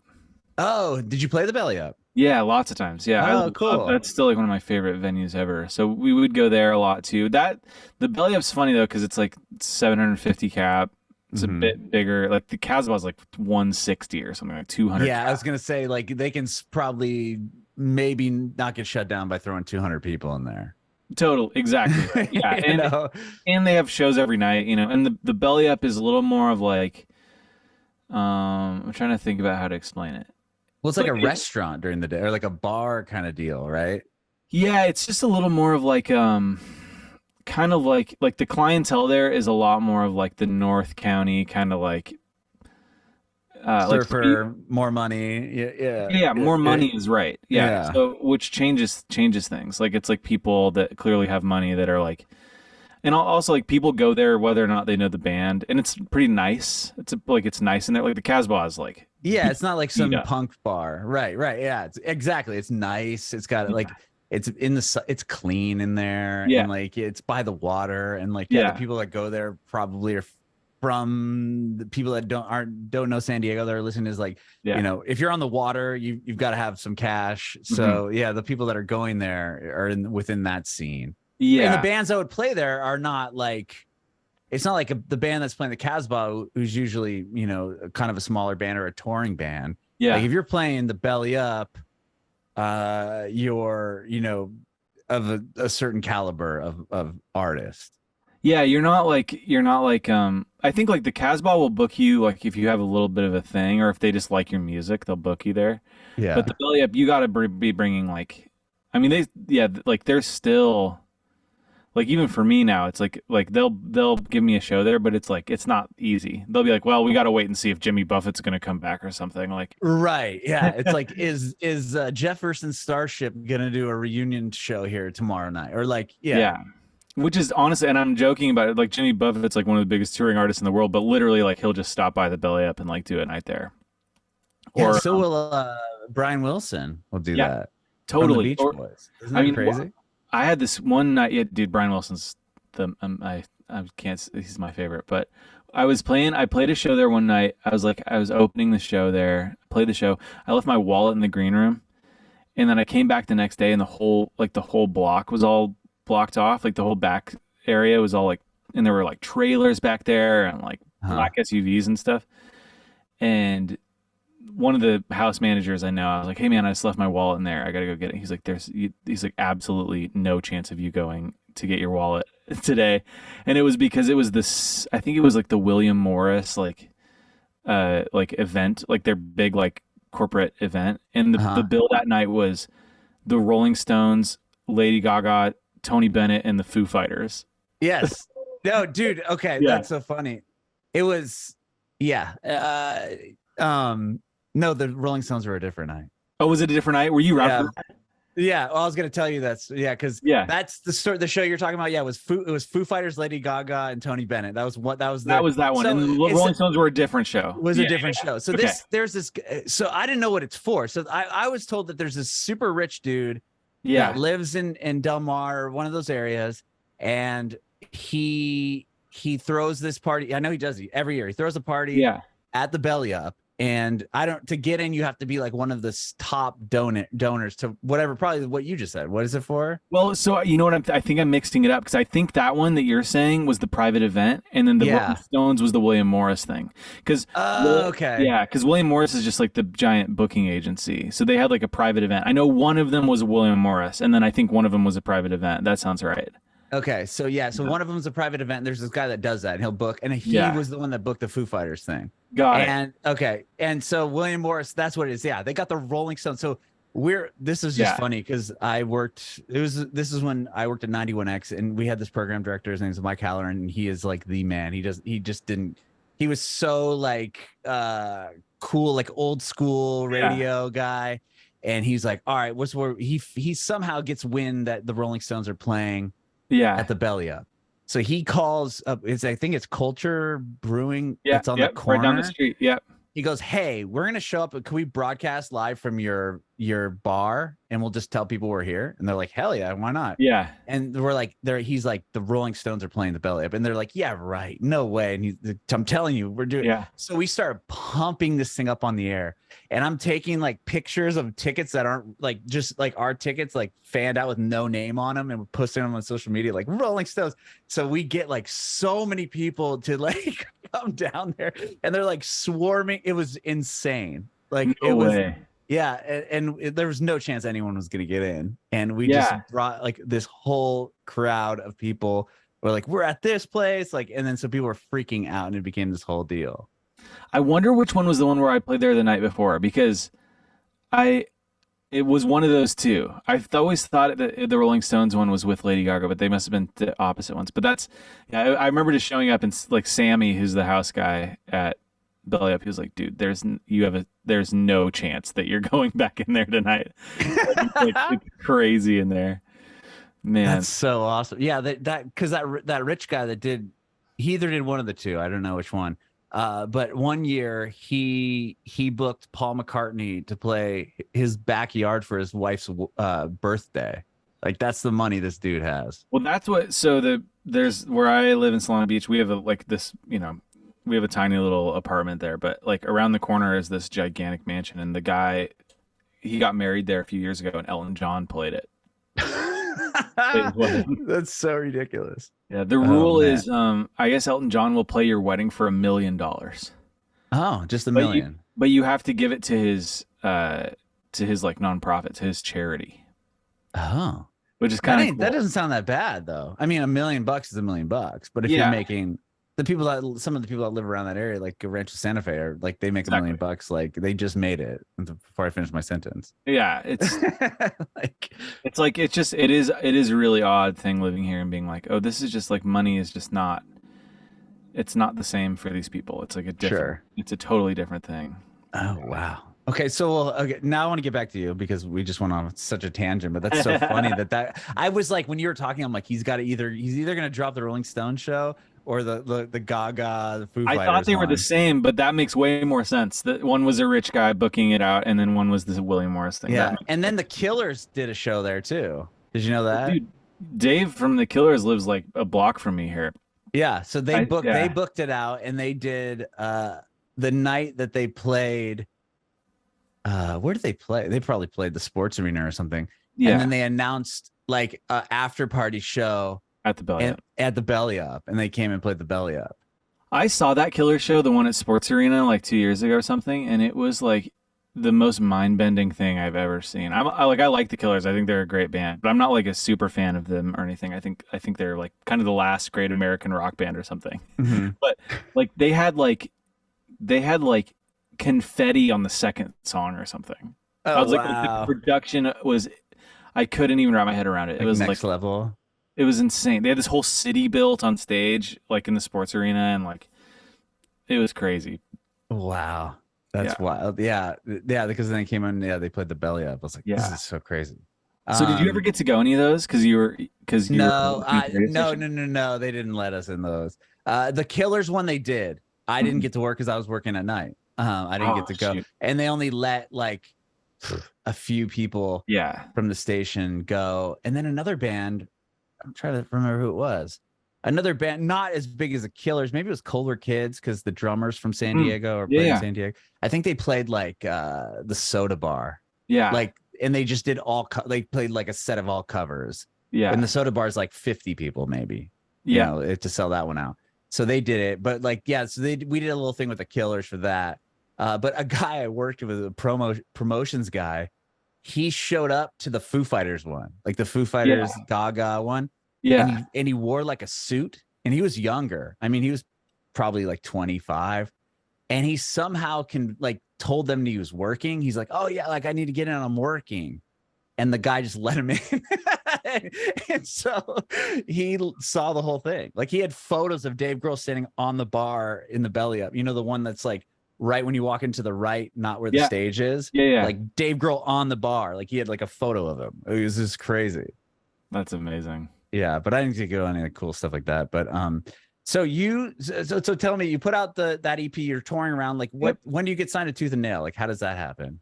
oh, did you play the Belly Up? Yeah, lots of times. Yeah, I Oh, love cool. that's still like one of my favorite venues ever. So we would go there a lot too. That the Belly Up's funny though because it's like 750 cap. It's a Hmm. bit bigger. Like the Casbah's like 160 or something like 200 Yeah, I was cap. gonna say like they can probably maybe not get shut down by throwing 200 people in there. Total, exactly right. Yeah, You know? and they have shows every night, you know. And the Belly Up is a little more of like I'm trying to think about how to explain it. Well, it's like But a restaurant during the day or like a bar kind of deal, right? yeah, it's just a little more of like kind of like the clientele there is a lot more of like the North County kind of like Surfer, more money. Yeah, yeah, yeah, more money is right. Yeah. yeah. So which changes things. Like it's like people that clearly have money that are like and also like people go there whether or not they know the band and it's pretty nice. It's nice in there. Like the Casbah is like Yeah, it's not like beat some up. punk bar. Right, right. Yeah, it's exactly. It's nice. It's got Yeah. like it's in it's clean in there Yeah. and like it's by the water and like yeah, the Yeah. people that go there probably are from the people that don't know San Diego that are listening is like, Yeah. if you're on the water, you've got to have some cash. Hmm. So, yeah, the people that are going there are within that scene. And the Yeah. bands that would play there are not like it's not like the band that's playing the Casbah, who's usually, kind of a smaller band or a touring band. Like Yeah. if you're playing the Belly Up, you're, of a certain caliber of artist. Yeah, you're not like I think like the Casbah will book you like if you have a little bit of a thing or if they just like your music, they'll book you there. But Yeah. the Belly Up, you got to be bringing like I mean they yeah, like they're still like even for me now, it's like they'll give me a show there, but it's like it's not easy. They'll be like, "Well, we got to wait and see if Jimmy Buffett's going to come back or something." Like Right. Yeah. It's like, is Jefferson Starship gonna do a reunion show here tomorrow night? Or like, yeah. yeah. Which is honestly, and I'm joking about it. Like Jimmy Buffett's like one of the biggest touring artists in the world, but literally, like he'll just stop by the Belly Up and like do a night there. Yeah. Or So will Brian Wilson will do yeah, that from the totally. Beach Or Boys. Isn't I that mean, crazy? I had this one night. Yeah, dude, Brian Wilson's I can't. He's my favorite. But I played a show there one night. I was opening the show there. Played the show. I left my wallet in the green room, and then I came back the next day, and the whole block was all blocked off. Like the whole back area was all like, and there were like trailers back there and like Huh. black SUVs and stuff. And one of the house managers I know, I was like, "Hey man, I just left my wallet in there. I gotta go get it." He's like, he's like, absolutely no chance of you going to get your wallet today." And it was because it was this. I think it was like the William Morris like event, like their big like corporate event, and the Uh-huh. bill that night was the Rolling Stones, Lady Gaga, Tony Bennett, and the Foo Fighters. Yes. No, dude. Okay, Yeah. that's so funny. It was, yeah. No, the Rolling Stones were a different night. Oh, was it a different night? Were you around Yeah. for that? Yeah. Well, I was gonna tell you that's yeah, because Yeah. that's the show you're talking about. Yeah, it was Foo Fighters, Lady Gaga, and Tony Bennett. That was That was that one. so And the it's Rolling Stones were a different show. was a Yeah. different show. So Okay. there's this so I didn't know what it's for. So I was told that there's this super rich dude Yeah. that lives in Del Mar, one of those areas, and he throws this party. I know he does it every year. He throws a party Yeah. at the Belly Up, and I don't to get in. You have to be like one of the top donors to whatever. Probably what you just said. What is it for? Well, so you know what? I think I'm mixing it up because I think that one that you're saying was the private event, and then the Yeah. Rolling Stones was the William Morris thing. Because Okay. yeah, because William Morris is just like the giant booking agency, so they had like a private event. I know one of them was William Morris, and then I think one of them was a private event. That sounds right. Okay. So yeah. So one of them is a private event. There's this guy that does that, and he'll book, and he Yeah. was the one that booked the Foo Fighters thing. Got it. And okay, and so William Morris, that's what it is. Yeah, they got the Rolling Stones. So this is just Yeah. funny because this is when I worked at 91X and we had this program director. His name's Mike Halloran, and he is like the man. He just didn't he was so like cool, like old school Yeah. radio guy. And he's like, all right, what's where he somehow gets wind that the Rolling Stones are playing Yeah. at the Belly Up. So he calls up, I think it's Culture Brewing Yeah. that's on the Yep. Right down the corner. street. Yep. He goes, hey, we're gonna show up. Can we broadcast live from your bar and we'll just tell people we're here? And they're like, hell yeah, why not? Yeah. And we're like, he's like, the Rolling Stones are playing the Belly Up. And they're like, yeah, right. No way. And I'm telling you, we're doing. Yeah. So we start pumping this thing up on the air. And I'm taking like pictures of tickets that aren't like just like our tickets, like fanned out with no name on them. And we're posting them on social media, like Rolling Stones. So we get like so many people to like come down there and they're like swarming. It was insane. Like No it was. way. Yeah, there was no chance anyone was going to get in, and we just Yeah. brought like this whole crowd of people. We're like, we're at this place, like, and then so people were freaking out, and it became this whole deal. I wonder which one was the one where I played there the night before, because it was one of those two. I've always thought that the Rolling Stones one was with Lady Gaga, but they must have been the opposite ones. But that's, yeah, I remember just showing up and like Sammy, who's the house guy at Belly Up, he was like, dude, there's no chance that you're going back in there tonight. It's crazy in there, man. That's so awesome. Yeah, because that rich guy he either did one of the two. I don't know which one. But one year he booked Paul McCartney to play his backyard for his wife's birthday. Like that's the money this dude has. Well, that's what. So there's where I live in Solana Beach. We have we have a tiny little apartment there, but like around the corner is this gigantic mansion, and the guy, he got married there a few years ago, and Elton John played it. That's so ridiculous. Yeah, the rule is, I guess Elton John will play your wedding for $1 million. Oh, just $1 million. But you have to give it to his like nonprofit, to his charity. Oh, which is kind of cool. That doesn't sound that bad though. I mean, $1 million is $1 million, but if you're making some of the people that live around that area, like Rancho Santa Fe, are like they make $1 million, like they just made it. Before I finish my sentence. Yeah, it's it is a really odd thing living here and being like, oh, this is just like money is just not. It's not the same for these people. It's like it's a totally different thing. Oh wow. Okay, so now I want to get back to you because we just went on such a tangent, but that's so funny that I was like, when you were talking, I'm like, he's either going to drop the Rolling Stone show or the Gaga, the Foo Fighters. I thought they were the same, but that makes way more sense. That one was a rich guy booking it out, and then one was the William Morris thing. Yeah, and then the Killers did a show there too. Did you know that? Dude, Dave from the Killers lives like a block from me here. Yeah, so they booked it out, and they did the night that they played. Where did they play? They probably played the Sports Arena or something. Yeah, and then they announced like an after party show at the Belly Up, and they came and played the Belly Up. I saw that Killer show, the one at Sports Arena, like 2 years ago or something, and it was like the most mind-bending thing I've ever seen. I like the Killers. I think they're a great band, but I'm not like a super fan of them or anything. I think they're like kind of the last great American rock band or something. Mm-hmm. But like they had like confetti on the second song or something. Oh, I was wow. like, the production was, I couldn't even wrap my head around it. It was next like level. It was insane. They had this whole city built on stage, like in the Sports Arena, and like it was crazy. Wow, that's wild. Yeah, because then they came in. Yeah, they played the Belly Up. I was like, this is so crazy. So did you ever get to go any of those? No, they didn't let us in those. The Killers one they did. I didn't get to work because I was working at night. I didn't get to go, and they only let like a few people from the station go, and then another band. I'm trying to remember who it was. Another band, not as big as the Killers. Maybe it was Colder Kids because the drummers from San Diego are playing San Diego. I think they played like the Soda Bar. Yeah. Like, and they just did they played like a set of all covers. Yeah. And the Soda Bar is like 50 people maybe. Yeah. You know, to sell that one out. So they did it. But like, so we did a little thing with the Killers for that. But a guy I worked with, a promotions guy, he showed up to the Foo Fighters one, like the Foo Fighters Gaga one. Yeah. And he wore like a suit, and he was younger. I mean, he was probably like 25, and he somehow told them he was working. He's like, oh yeah, like I need to get in, I'm working. And the guy just let him in. And so he saw the whole thing. Like he had photos of Dave Grohl standing on the bar in the belly up. You know, the one that's like right when you walk into the right, not where the Yeah. stage is. Yeah. Like Dave Grohl on the bar. Like he had like a photo of him. It was just crazy. That's amazing. Yeah, but I didn't get to go on any cool stuff like that. But so tell me, you put out that EP, you're touring around. Like when do you get signed to Tooth and Nail? Like how does that happen?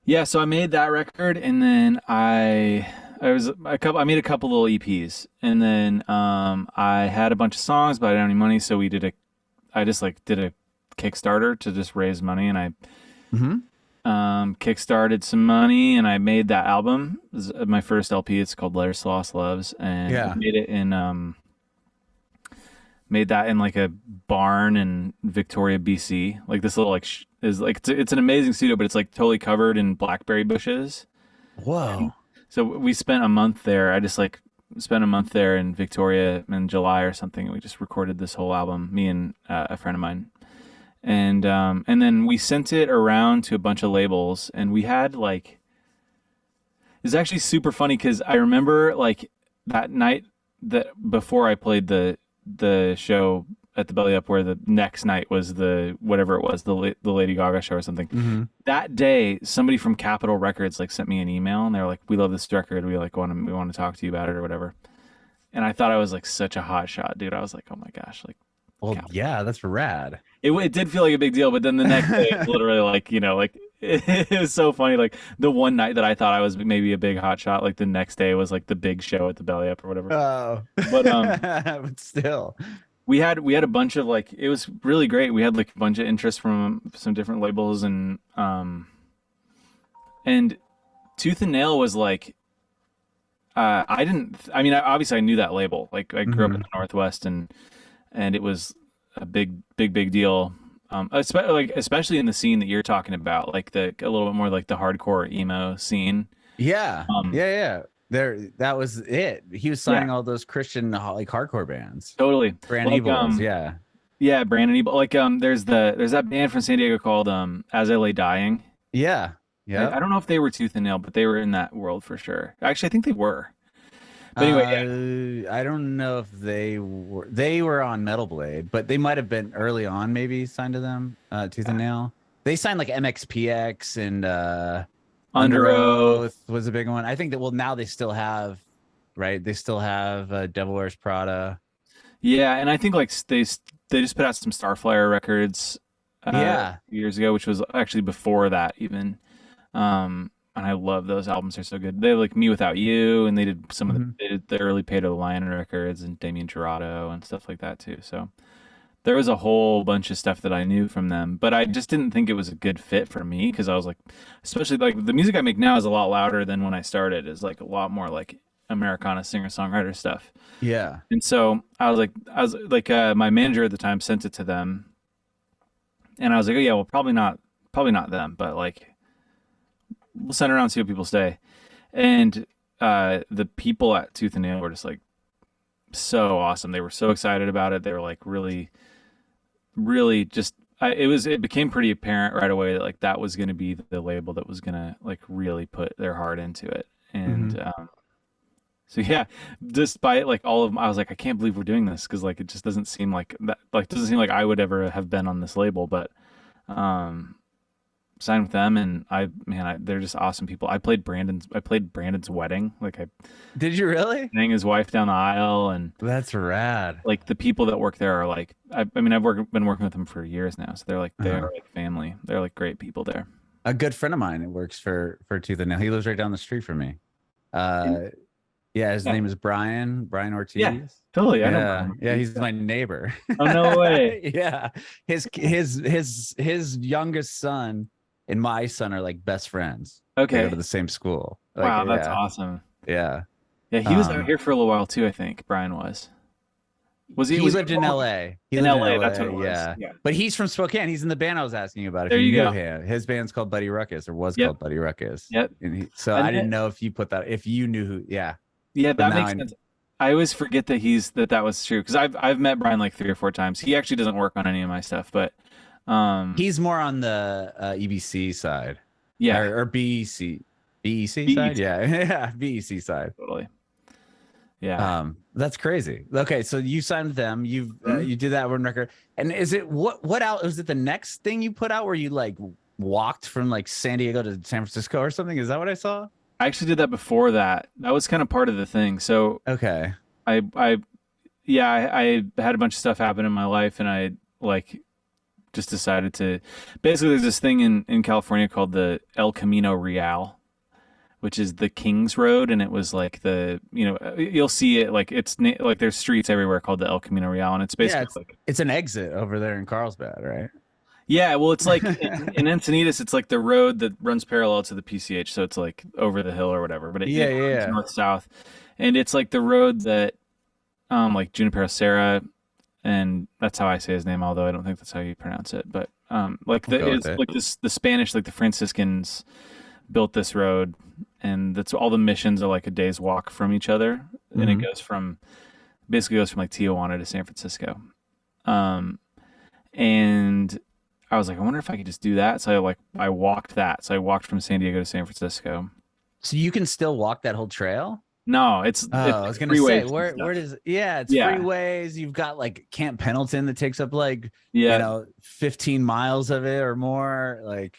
Yeah, so I made that record, and then I made a couple little EPs, and then I had a bunch of songs, but I didn't have any money, so I just like did a Kickstarter to just raise money, and I kickstarted some money, and I made that album. This is my first LP. It's called Letters to Lost Loves, and I made that in like a barn in Victoria, BC. Like this little is like it's an amazing studio, but it's like totally covered in blackberry bushes. Whoa! So we spent a month there. I just like spent a month there in Victoria in July or something, and we just recorded this whole album. Me and a friend of mine, and then we sent it around to a bunch of labels, and we had like it's actually super funny because I remember like that night that before I played the show at the Belly Up, where the next night was the whatever it was, the Lady Gaga show or something. That day, somebody from Capitol Records like sent me an email, and they're like, "We love this record. We want to talk to you about it or whatever." And I thought I was like such a hot shot, dude. I was like, "Oh my gosh!" Like, well, Capitol. Yeah, that's rad. It did feel like a big deal, but then the next day, it's literally like like it was so funny. Like the one night that I thought I was maybe a big hot shot, like the next day was like the big show at the Belly Up or whatever. Oh, but but still. We had a bunch of like it was really great. We had like a bunch of interest from some different labels and Tooth and Nail was like obviously I knew that label. Like I grew up in the Northwest and it was a big deal. Especially in the scene that you're talking about, like a little bit more like the hardcore emo scene. Yeah. That was it. He was signing all those Christian like hardcore bands. Totally. Brand Evils, yeah. Yeah, Brandon Evil. Like there's that band from San Diego called As I Lay Dying. Yeah. Yeah. I don't know if they were Tooth and Nail, but they were in that world for sure. Actually, I think they were. But anyway, I don't know if they were. They were on Metal Blade, but they might have been early on. Maybe signed to them. Tooth and Nail. They signed like MXPX and Under Oath was a big one. I think that now they still have, right? They still have Devil Wears Prada. Yeah, and I think like they just put out some Starflyer records. Years ago, which was actually before that even. And I love those albums. They're so good. They have like Me Without You, and they did some of they did the early Pedro the Lion records and Damien Jurado and stuff like that too. So there was a whole bunch of stuff that I knew from them, but I just didn't think it was a good fit for me because I was like, especially like the music I make now is a lot louder than when I started. Is like a lot more like Americana singer-songwriter stuff. Yeah. And so I was like, my manager at the time sent it to them, and I was like, oh yeah, well probably not them, but like we'll send it around and see what people say. And the people at Tooth and Nail were just like so awesome. They were so excited about it. They were like really just it became pretty apparent right away that like that was going to be the label that was going to like really put their heart into it. And so yeah, despite like all of them, I was like, I can't believe we're doing this because like it just doesn't seem like that. Like doesn't seem like I would ever have been on this label, but signed with them, and they're just awesome people. I played Brandon's wedding. Like did you really? Sang his wife down the aisle, and that's rad. Like the people that work there are like, I've been working with them for years now, so they're like like family. They're like great people there. A good friend of mine works for Tooth and Nail. He lives right down the street from me. His name is Brian Ortiz. Yeah, totally. I know. Yeah, he's my neighbor. Oh no way. Yeah, his youngest son and my son are like best friends. Okay, they go to the same school. Like, wow, that's awesome. Yeah, he was out here for a little while too. I think Brian was. He lived in L.A. In L.A. That's what it was. Yeah, but he's from Spokane. He's in the band I was asking you about. There you go. His band's called Buddy Ruckus, or was called Buddy Ruckus. Yep. I didn't know if you put that. If you knew who. Yeah. Yeah, that makes sense. I always forget that that was true because I've met Brian like 3 or 4 times. He actually doesn't work on any of my stuff, but he's more on the EBC side. Yeah, or BC. BEC side? BET. Yeah. Yeah. BEC side. Totally. Yeah. That's crazy. Okay, so you signed with them. Mhm. You did that one record, and is it what out? Was it the next thing you put out where you like walked from like San Diego to San Francisco or something? Is that what I saw? I actually did that before that. That was kind of part of the thing. So Okay. I yeah, I had a bunch of stuff happen in my life, and I like just decided to. Basically, there's this thing in California called the El Camino Real, which is the King's Road, and it was like you'll see it like like there's streets everywhere called the El Camino Real, and it's Yeah, basically like it's an exit over there in Carlsbad, right? yeah, well, it's like in Encinitas, it's like the road that runs parallel to the PCH, so it's like over the hill or whatever, but Yeah, it runs yeah. north south, and it's like the road that like Junipero Serra, and that's how I say his name, although I don't think that's how you pronounce it. But like I'll go with it's it. like the Spanish, like the Franciscans built this road, and that's all the missions are like a day's walk from each other, and it Mhm. goes from basically goes from like Tijuana to San Francisco. Um, and I was like, I wonder if I could just do that. So I walked that. So I walked from San Diego to San Francisco. So you can still walk that whole trail? No, Oh, it's I like was gonna say, freeways and where stuff. does yeah, it's Yeah, freeways. You've got like Camp Pendleton that takes up like, yeah. 15 miles of it or more. Like,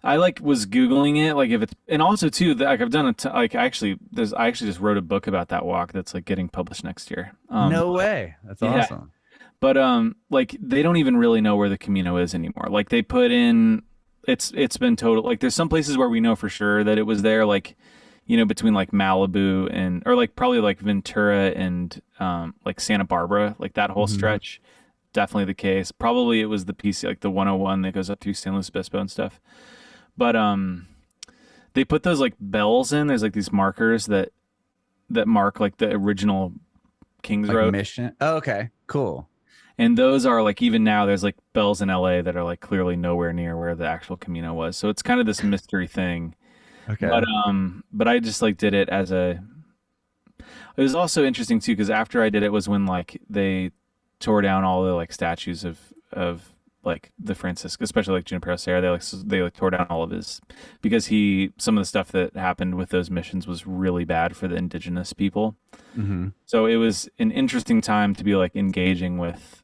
I like was googling it, like if it's, and also too, like I've done like I actually just wrote a book about that walk that's like getting published next year. no way. That's Yeah, awesome. but like they don't even really know where the Camino is anymore. Like they put in, it's been total. Like there's some places where we know for sure that it was there, like between like Malibu and or like probably like Ventura and like Santa Barbara, like that whole Mhm. stretch. Definitely the case. Probably it was the PC, like the 101 that goes up through San Luis Obispo and stuff. But they put those like bells in. There's like these markers that mark like the original Kings Like Road, Mission. Oh, okay, cool. and those are like even now there's like bells in LA that are like clearly nowhere near where the actual Camino was. So it's kind of this mystery thing. Okay. But I just like did it as a. It was also interesting too because after I did it was when like they tore down all the like statues of like the Francisco, especially like Junipero Serra. They tore down all of his because some of the stuff that happened with those missions was really bad for the indigenous people. Hmm. So it was an interesting time to be like engaging with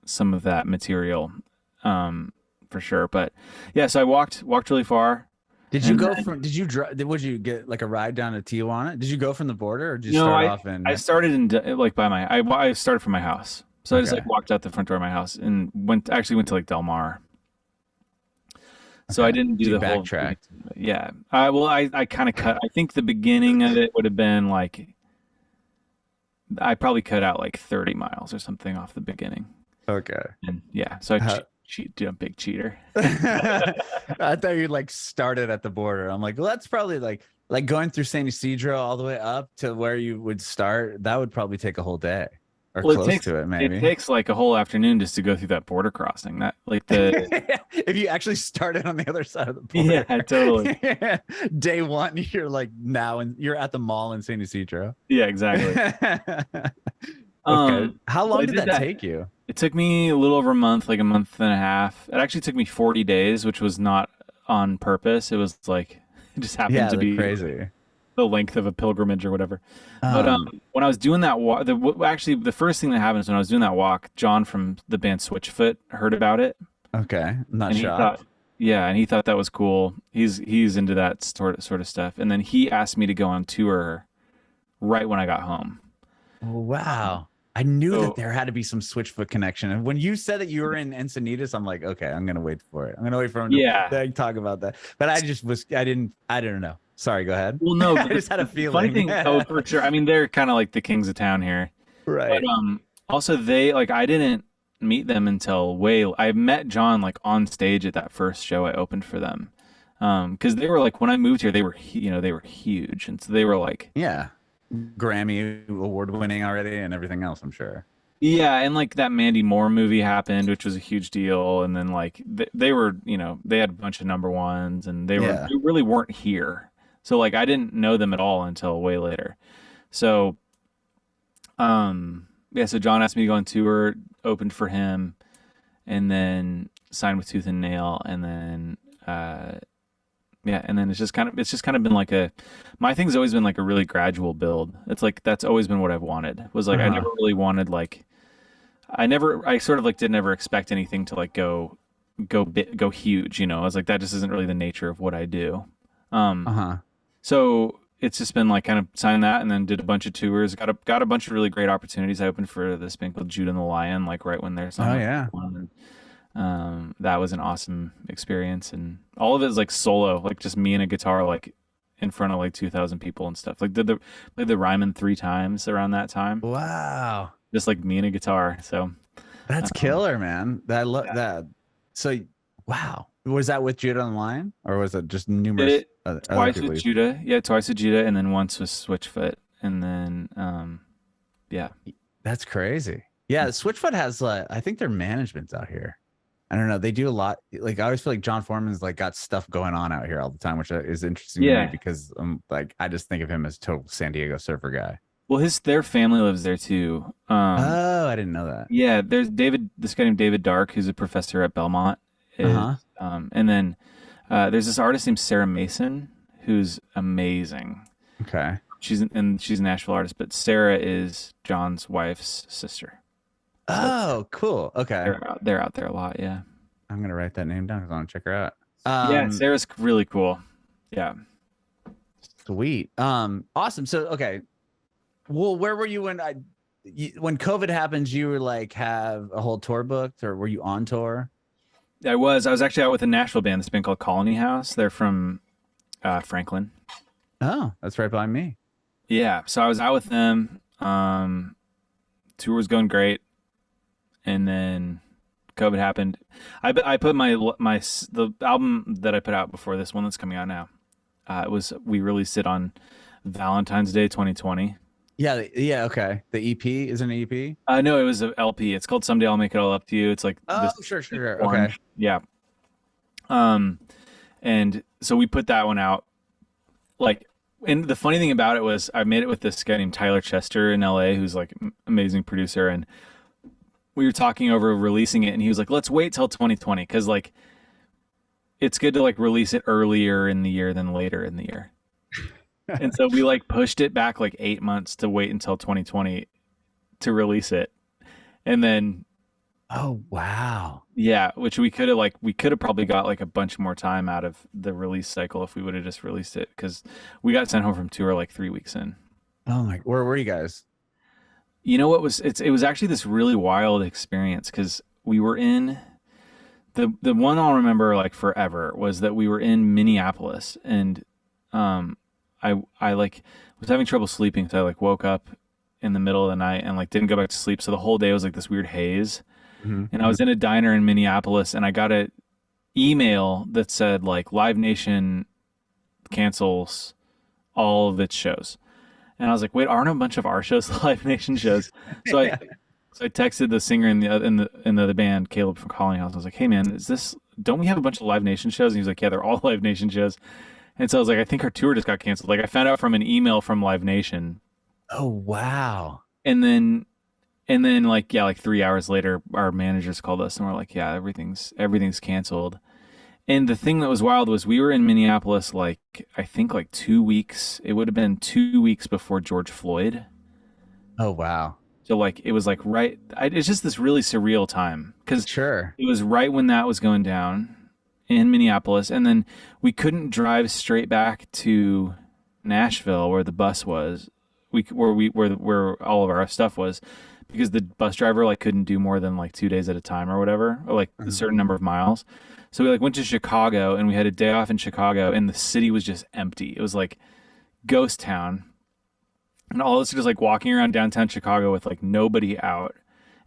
some of that material, for sure. But yeah, so I walked really far, Did you and go then from? Did you drive? Would you get like a ride down to Tijuana? Did you go from the border, or did you no, start I off I in? started in like by my I started from my house. So I just Okay. like walked out the front door of my house and went to like Del Mar. So I Okay. didn't do So you the whole, backtracked. yeah. Well, I kind of cut. I think the beginning of it would have been like I probably cut out like 30 miles or something off the beginning. Okay. And yeah, so I How- a big cheater. I thought you like started at the border. I'm like, well, that's probably like going through San Isidro all the way up to where you would start. That would probably take a whole day or Well, close to it, it maybe. takes like a whole afternoon just to go through that border crossing. That like the If you actually started on the other side of the yeah, border. totally. Day one, you're like now and you're at the mall in San Isidro. Yeah, exactly. Okay. How But long I did did that that. take you? It took me a little over a month, like a month and a half. It actually took me 40 days, which was not on purpose. It was like it just happened Yeah, to they're be crazy. the length of a pilgrimage or whatever. But Um, when I was doing that walk, actually the first thing that happened is when I was doing that walk, John from the band Switchfoot heard about it, okay. I'm not and he thought, shocked. yeah, and he thought that was cool. He's into that sort of stuff, and then he asked me to go on tour right when I got home. Um, Wow. I knew that so there had to be some Switchfoot connection. And when you said that you were in Encinitas, I'm like, okay, I'm gonna wait for it. I'm gonna wait for him to yeah, talk about that. But I didn't know. Sorry, go ahead. well, no, I but just had a the funny feeling. thing, oh, for sure. I mean, they're kind of like the kings of town here. But Right. also they like I didn't meet them until I met John like on stage at that first show I opened for them. Because they were like when I moved here they were they were huge, and so they were like Yeah. Grammy award winning already and everything else, I'm sure. yeah, and like that Mandy Moore movie happened, which was a huge deal, and then like they were they had a bunch of number ones, and Yeah. they really weren't here, so like I didn't know them at all until way later. So yeah, so John asked me to go on tour, opened for him, and then signed with Tooth and Nail, and then Yeah, and then it's just kind of been like my thing's always been like a really gradual build. It's like that's always been what I've wanted. Was like I Uh-huh. never really wanted like I sort of like didn't ever expect anything to like go huge, you know. I was like that just isn't really the nature of what I do. Um Uh-huh. so it's just been like kind of signed that and then did a bunch of tours, got a bunch of really great opportunities. I opened for this band called Judah and the Lion like right when their Oh song yeah. won. That was an awesome experience, and all of it is like solo, like just me and a guitar, like in front of like 2,000 people and stuff. Like played the Ryman 3 times around that time, Wow. just like me and a guitar. So That's um, killer, man. That yeah. that. So, wow. Was that with Judah Online, or was it just Did numerous it other twice people? with Judah, yeah, twice with Judah, and then once with Switchfoot, and then yeah, That's crazy. Yeah, Switchfoot has I think their management's out here. I don't know. They do a lot. Like I always feel like John Foreman's like got stuff going on out here all the time, which is interesting to me yeah. because like I just think of him as total San Diego surfer guy. Well, their family lives there too. Oh, I didn't know that. Yeah, there's this guy named David Dark, who's a professor at Belmont, is Uh-huh. and then there's this artist named Sarah Mason who's amazing. Okay. She's a Nashville artist, but Sarah is John's wife's sister. So Oh, cool. Okay. they're out there a lot. Yeah, I'm gonna write that name down because I want to check her out. yeah. Sarah's really cool. Yeah. Sweet. Awesome. So, okay. Well, where were you when COVID happened? You were like have a whole tour booked, or were you on tour? I was actually out with a Nashville band, this band called Colony House. They're from Franklin. Oh, that's right by me. Yeah, so I was out with them. Tour was going great, and then COVID happened. I put the album that I put out before this one that's coming out now. We released it on Valentine's Day 2020. Yeah, yeah, okay. The EP is an EP. No, it was a LP. It's called Someday I'll Make It All Up to You. It's like Oh, this sure, sure, sure. Okay. orange. Yeah. And so we put that one out. Like, and the funny thing about it was I made it with this guy named Tyler Chester in LA, who's like amazing producer, and we were talking over releasing it, and he was like, "Let's wait till 2020 because like it's good to like release it earlier in the year than later in the year." And so we like pushed it back like 8 months to wait until 2020 to release it. And then Oh, wow. yeah, which we could have probably got like a bunch more time out of the release cycle if we would have just released it because we got sent home from tour like 3 weeks in. Oh my, where were you guys? You know what it was actually this really wild experience because we were in the one I'll remember like forever was that we were in Minneapolis and um I like was having trouble sleeping, so I like woke up in the middle of the night and like didn't go back to sleep. So the whole day was like this weird haze. And I Mhm. was in a diner in Minneapolis and I got a email that said like Live Nation cancels all of its shows. And I was like, wait, aren't a bunch of our shows Live Nation shows? So I so I texted the singer in the other band, Caleb from Calling House. I was like, hey man, don't we have a bunch of Live Nation shows? And he was like, yeah, they're all Live Nation shows. And so I was like, I think our tour just got canceled. Like I found out from an email from Live Nation. Oh, wow. And then like yeah, like 3 hours later, our managers called us and we're like, yeah, everything's canceled. And the thing that was wild was we were in Minneapolis like I think like 2 weeks. It would have been 2 weeks before George Floyd. Oh, wow. So like it was like it's just this really surreal time because Sure. it was right when that was going down in Minneapolis, and then we couldn't drive straight back to Nashville where the bus was, where all of our stuff was, because the bus driver like couldn't do more than like 2 days at a time or whatever, or like a Mhm. certain number of miles. So we like went to Chicago and we had a day off in Chicago, and the city was just empty. It was like ghost town, and all of us were just like walking around downtown Chicago with like nobody out.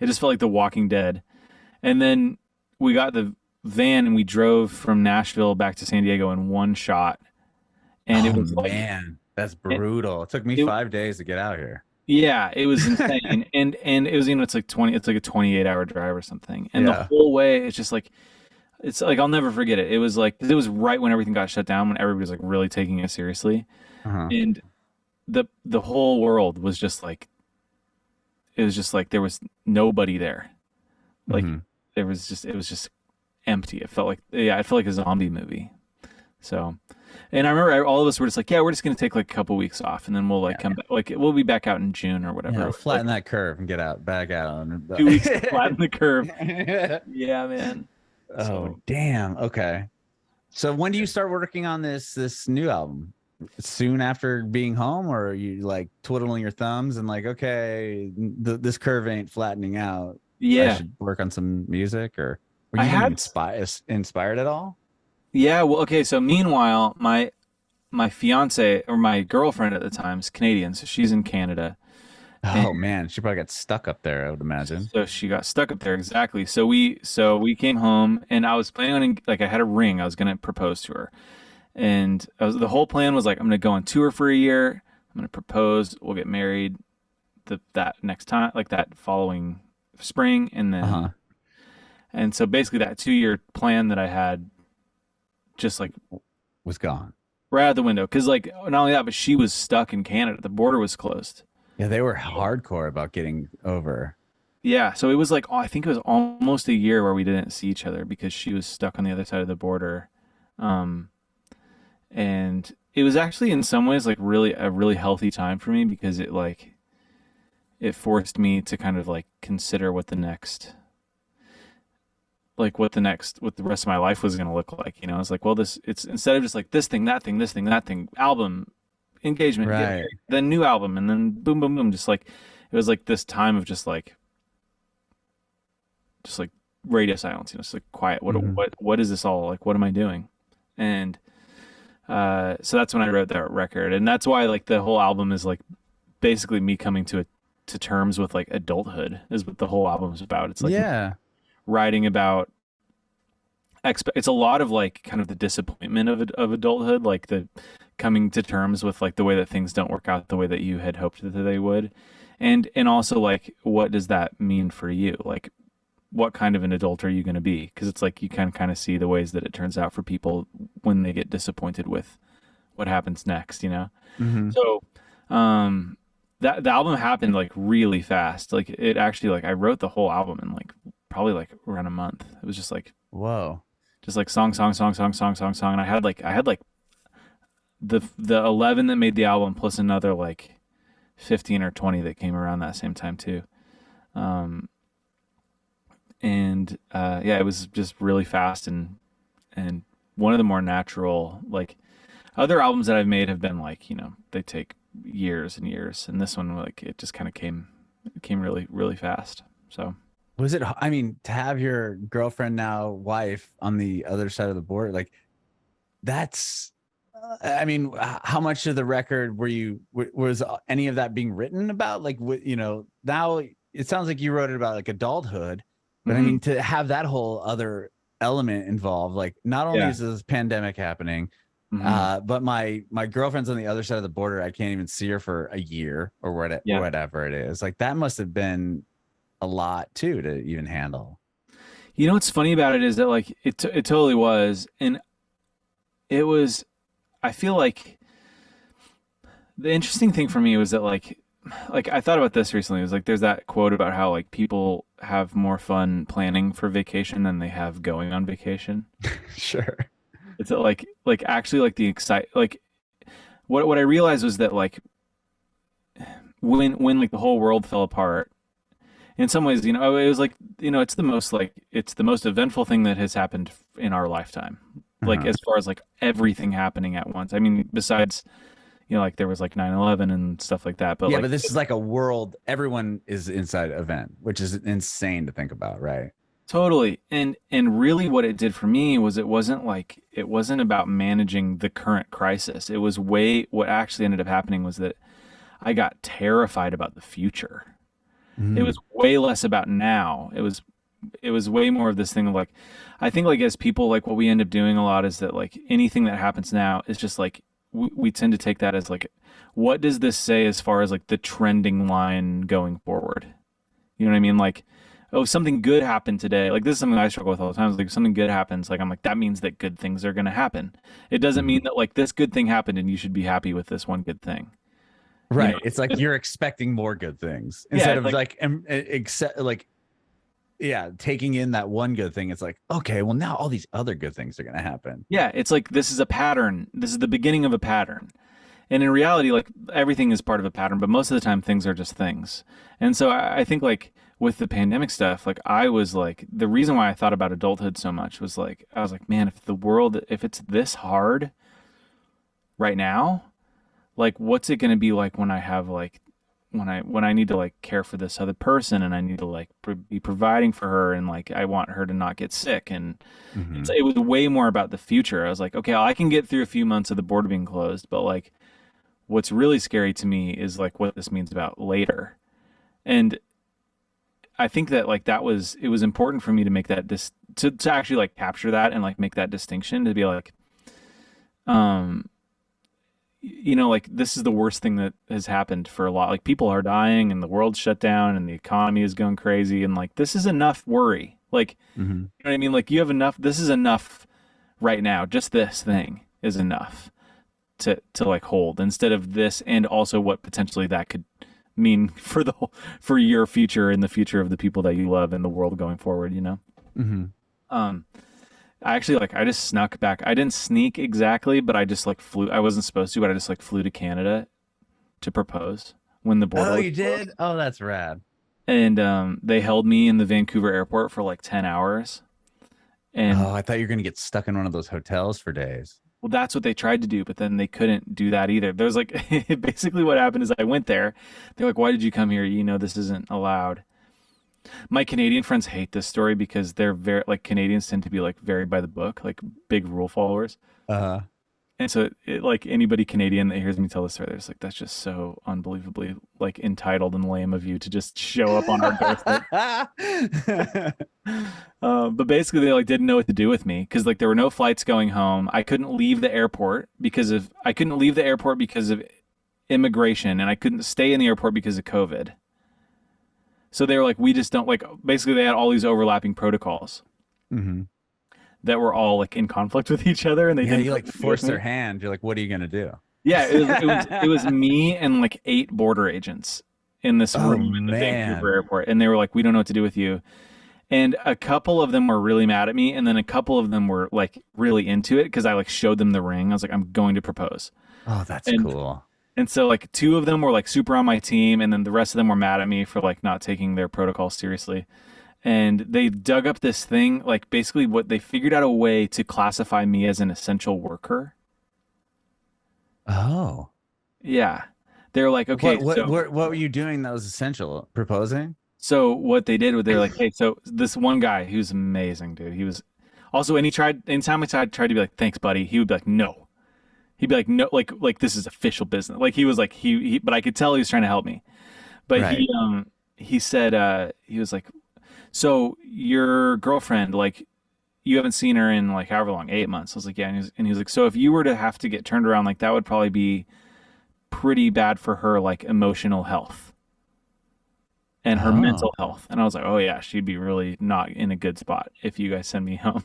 It just felt like The Walking Dead. And then we got the van and we drove from Nashville back to San Diego in one shot. And it Oh, was like, man. That's it, brutal. It took me it 5 days to get out here. yeah, it was insane. And it was, it's like a 28-hour drive or something. And the Yeah. whole way, it's like, I'll never forget it. It was like, 'cause it was right when everything got shut down, when everybody was like really taking it seriously. Uh-huh. And the whole world was just like, it was just like there was nobody there. Like Mhm. it was just empty. It felt like, yeah, it felt like a zombie movie. So, and I remember all of us were just like, yeah, we're just gonna take like a couple weeks off, and then we'll like Yeah. come back. Like we'll be back out in June or Yeah, whatever. Like flatten that curve and get out, back out. 2 weeks to flatten the curve. Yeah, man. So Oh, damn. Okay. So when do you start working on this new album? Soon after being home, or are you like twiddling your thumbs and like, okay, this curve ain't flattening out. I yeah, should work on some music, or were I you getting had inspired at all? yeah. Well, okay. So meanwhile, my fiance or my girlfriend at the time is Canadian, so she's in Canada, and Oh man, she probably got stuck up there, I would imagine. so she got stuck up there exactly. So we came home, and I was planning on like I had a ring. I was gonna propose to her, and the whole plan was like I'm gonna go on tour for a year. I'm gonna propose. We'll get married that next time, like that following spring, and Uh-huh. then and so basically that 2 year plan that I had just like Was gone. right out the window. Because like not only that, but she was stuck in Canada. The border was closed. Yeah, they were hardcore about getting over. Yeah, so it was like I think it was almost a year where we didn't see each other because she was stuck on the other side of the border. Um, and it was actually in some ways like really a really healthy time for me because it forced me to kind of like consider what the rest of my life was going to look like. It's like, well, it's instead of just like this thing, that thing, this thing, that thing, album, engagement, get Right. married, then new album, and then boom, boom, boom. Just like it was like this time of just like radio silence. Just like quiet. Mhm. What is this all like? What am I doing? And so that's when I wrote that record, and that's why like the whole album is like basically me coming to terms with like adulthood is what the whole album is about. It's like Yeah. writing about it's a lot of like kind of the disappointment of adulthood, like the coming to terms with like the way that things don't work out the way that you had hoped that they would, and also like what does that mean for you? Like what kind of an adult are you going to be? Because it's like you can kind of see the ways that it turns out for people when they get disappointed with what happens next, you know? Hmm. So, that the album happened like really fast. Like it actually like I wrote the whole album in like probably like around a month. It was Whoa. just like song, song, song, song, song, song, song, and I had like the 11 that made the album plus another like 15 or 20 that came around that same time too. Um, and yeah, it was just really fast and one of the more natural like other albums that I've made have been like they take years and years, and this one like it just kind of came really really fast. So Was it, I mean, to have your girlfriend, now wife, on the other side of the border, like that's, I mean, how much of the record was any of that being written about? Like, now it sounds like you wrote it about like adulthood, but I mhm, mean, to have that whole other element involved, like not only yeah, is this pandemic happening, mhm, but my girlfriend's on the other side of the border. I can't even see her for a year or yeah. whatever it is. Like that must have been a lot too to even handle. What's funny about it is that like it totally was, and it was. I feel like the interesting thing for me was that like I thought about this recently. It was like there's that quote about how like people have more fun planning for vacation than they have going on vacation. Sure. It's that, like actually like the excite like what I realized was that like when like the whole world fell apart in some ways, it was like, it's the most eventful thing that has happened in our lifetime. Like Uh-huh. as far as like everything happening at once. I mean, besides, like there was like 9/11 and stuff like that, but Yeah, like but this is like a world. Everyone is inside event, which is insane to think about, right? totally. And really what it did for me was it wasn't about managing the current crisis. It was what actually ended up happening was that I got terrified about the future. It was Mm. way less about now. It was way more of this thing of like I think like as people like what we end up doing a lot is that like anything that happens now is just like we tend to take that as like what does this say as far as like the trending line going forward? You know what I mean? Like oh something good happened today. Like this is something I struggle with all the time. Is like if something good happens, like I'm like that means that good things are going to happen. It doesn't mean Mhm. that like this good thing happened and you should be happy with this one good thing. You know? Right. It's like you're expecting more good things Yeah, instead it's of like like, except like taking in that one good thing. It's like, okay, well now all these other good things are gonna happen. Yeah, it's like this is a pattern. This is the beginning of a pattern. And in reality, like everything is part of a pattern, but most of the time things are just things. And so I think like with the pandemic stuff, like I was like the reason why I thought about adulthood so much was like I was like, man, if it's this hard right now, like what's it going to be like when I have like when I need to like care for this other person and I need to like be providing for her and like I want her to not get sick and Mm-hmm. it was way more about the future. I was like, okay, I can get through a few months of the border being closed, but like what's really scary to me is like what this means about later. And I think that like it was important for me to make that to actually like capture that and like make that distinction to be like um like this is the worst thing that has happened for a lot. Like people are dying and the world's shut down and the economy is going crazy and like this is enough worry. Like Mm-hmm. you know what I mean? Like you have enough. This is enough right now. Just this thing is enough to like hold instead of this and also what potentially that could mean for for your future and the future of the people that you love and the world going forward. Mm-hmm. Um, I actually like I just snuck back. I didn't sneak exactly, but I just like flew. I wasn't supposed to, but I just like flew to Canada to propose when the border Oh, was you closed. did? Oh, that's rad. And they held me in the Vancouver airport for like 10 hours. And Oh, I thought you were gonna get stuck in one of those hotels for days. well, that's what they tried to do, but then they couldn't do that either. There's like basically what happened is I went there. They're like, "Why did you come here? You know this isn't allowed." My Canadian friends hate this story because they're very like Canadians tend to be like very by the book, like big rule followers. Uh, And so like anybody Canadian that hears me tell this story, they're just like, "That's just so unbelievably like entitled and lame of you to just show up on our doorstep." But basically, they like didn't know what to do with me because like there were no flights going home. I couldn't leave the airport because of immigration, and I couldn't stay in the airport because of COVID. So they were like, we just don't like. Basically, they had all these overlapping protocols hmm that were all like in conflict with each other, and they Yeah, didn't you know like what to do with force their me. hand. You're like, what are you gonna do? Yeah, it was me and like 8 border agents in this Oh room in the Vancouver man. airport, and they were like, we don't know what to do with you. And a couple of them were really mad at me, and then a couple of them were like really into it because I like showed them the ring. I was like, I'm going to propose. Oh, that's And cool. and so like 2 of them were like super on my team, and then the rest of them were mad at me for like not taking their protocol seriously. And they dug up this thing, like basically what they figured out a way to classify me as an essential worker. Oh. Yeah. They're like, okay, What were you doing that was essential? Proposing? so what they did was they're like, hey, so this one guy, he was amazing, dude. He was also, and he tried, anytime I tried to be like, thanks, buddy, he would be like, no. He'd be like, no, like this is official business. Like he was like, but I could tell he was trying to help me. But Right. he said, he was like, so your girlfriend, like, you haven't seen her in like however long, 8 months. I was like, yeah. And he was like, so if you were to have to get turned around, like that would probably be pretty bad for her, like emotional health and her Oh. mental health. And I was like, oh yeah, she'd be really not in a good spot if you guys send me home.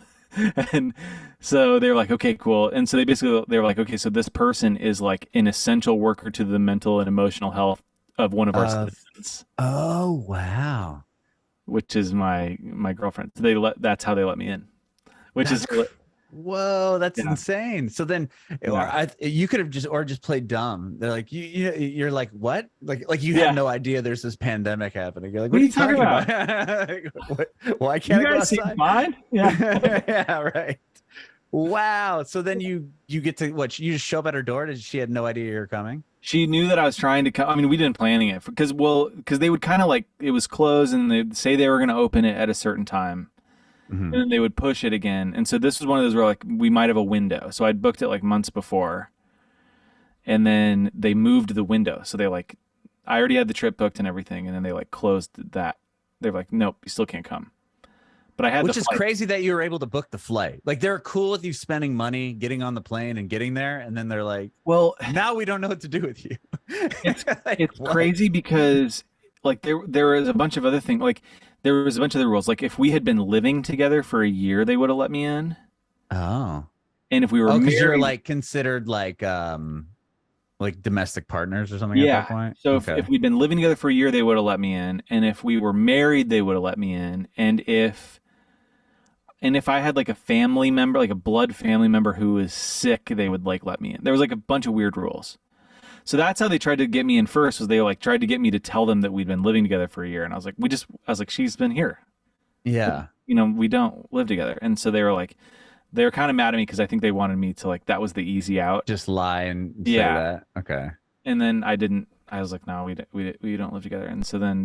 And so they were like, okay, cool. And so they were like, okay, so this person is like an essential worker to the mental and emotional health of one of our Of citizens, oh wow. which is my girlfriend. So that's how they let me in, which is That's whoa, that's yeah, insane. So then, or yeah, you could have just played dumb. They're like, you're like, what? Like you have yeah. no idea there's this pandemic happening. You're like, What what are are you you talking talking about? about? Why You can't I go guys seem outside? fine. Yeah. Yeah, right. Wow. So then you get to what? You just show up at her door. Did she had no idea you're coming? She knew that I was trying to come. I mean, we didn't planning it because they would kind of like it was closed and they'd say they were going to open it at a certain time hmm and then they would push it again. And so this was one of those where like we might have a window. So I'd booked it like months before and then they moved the window. So they like, I already had the trip booked and everything. And then they like closed that. They were like, nope, you still can't come. But I had the Which is flight. crazy that you were able to book the flight. Like they're cool with you spending money, getting on the plane and getting there, and then they're like, Well, now we don't know what to do with you. it's Like it's what? crazy because like there was a bunch of other things like there was a bunch of the rules like if we had been living together for a year they would have let me in Oh. and if we were Oh, because you're married like considered like Like domestic partners or something at that Yeah. point? So Okay. if we'd been living together for a year, they would have let me in. And if we were married, they would have let me in. And if I had like a family member, like a blood family member who was sick, they would like let me in. There was like a bunch of weird rules. So that's how they tried to get me in first, was they like tried to get me to tell them that we'd been living together for a year. And I was like, she's been here. Yeah. We don't live together. And so they were kind of mad at me because I think they wanted me to like, that was the easy out. Just lie and say Yeah. that. Okay. And then I was like, no, we don't live together. And so then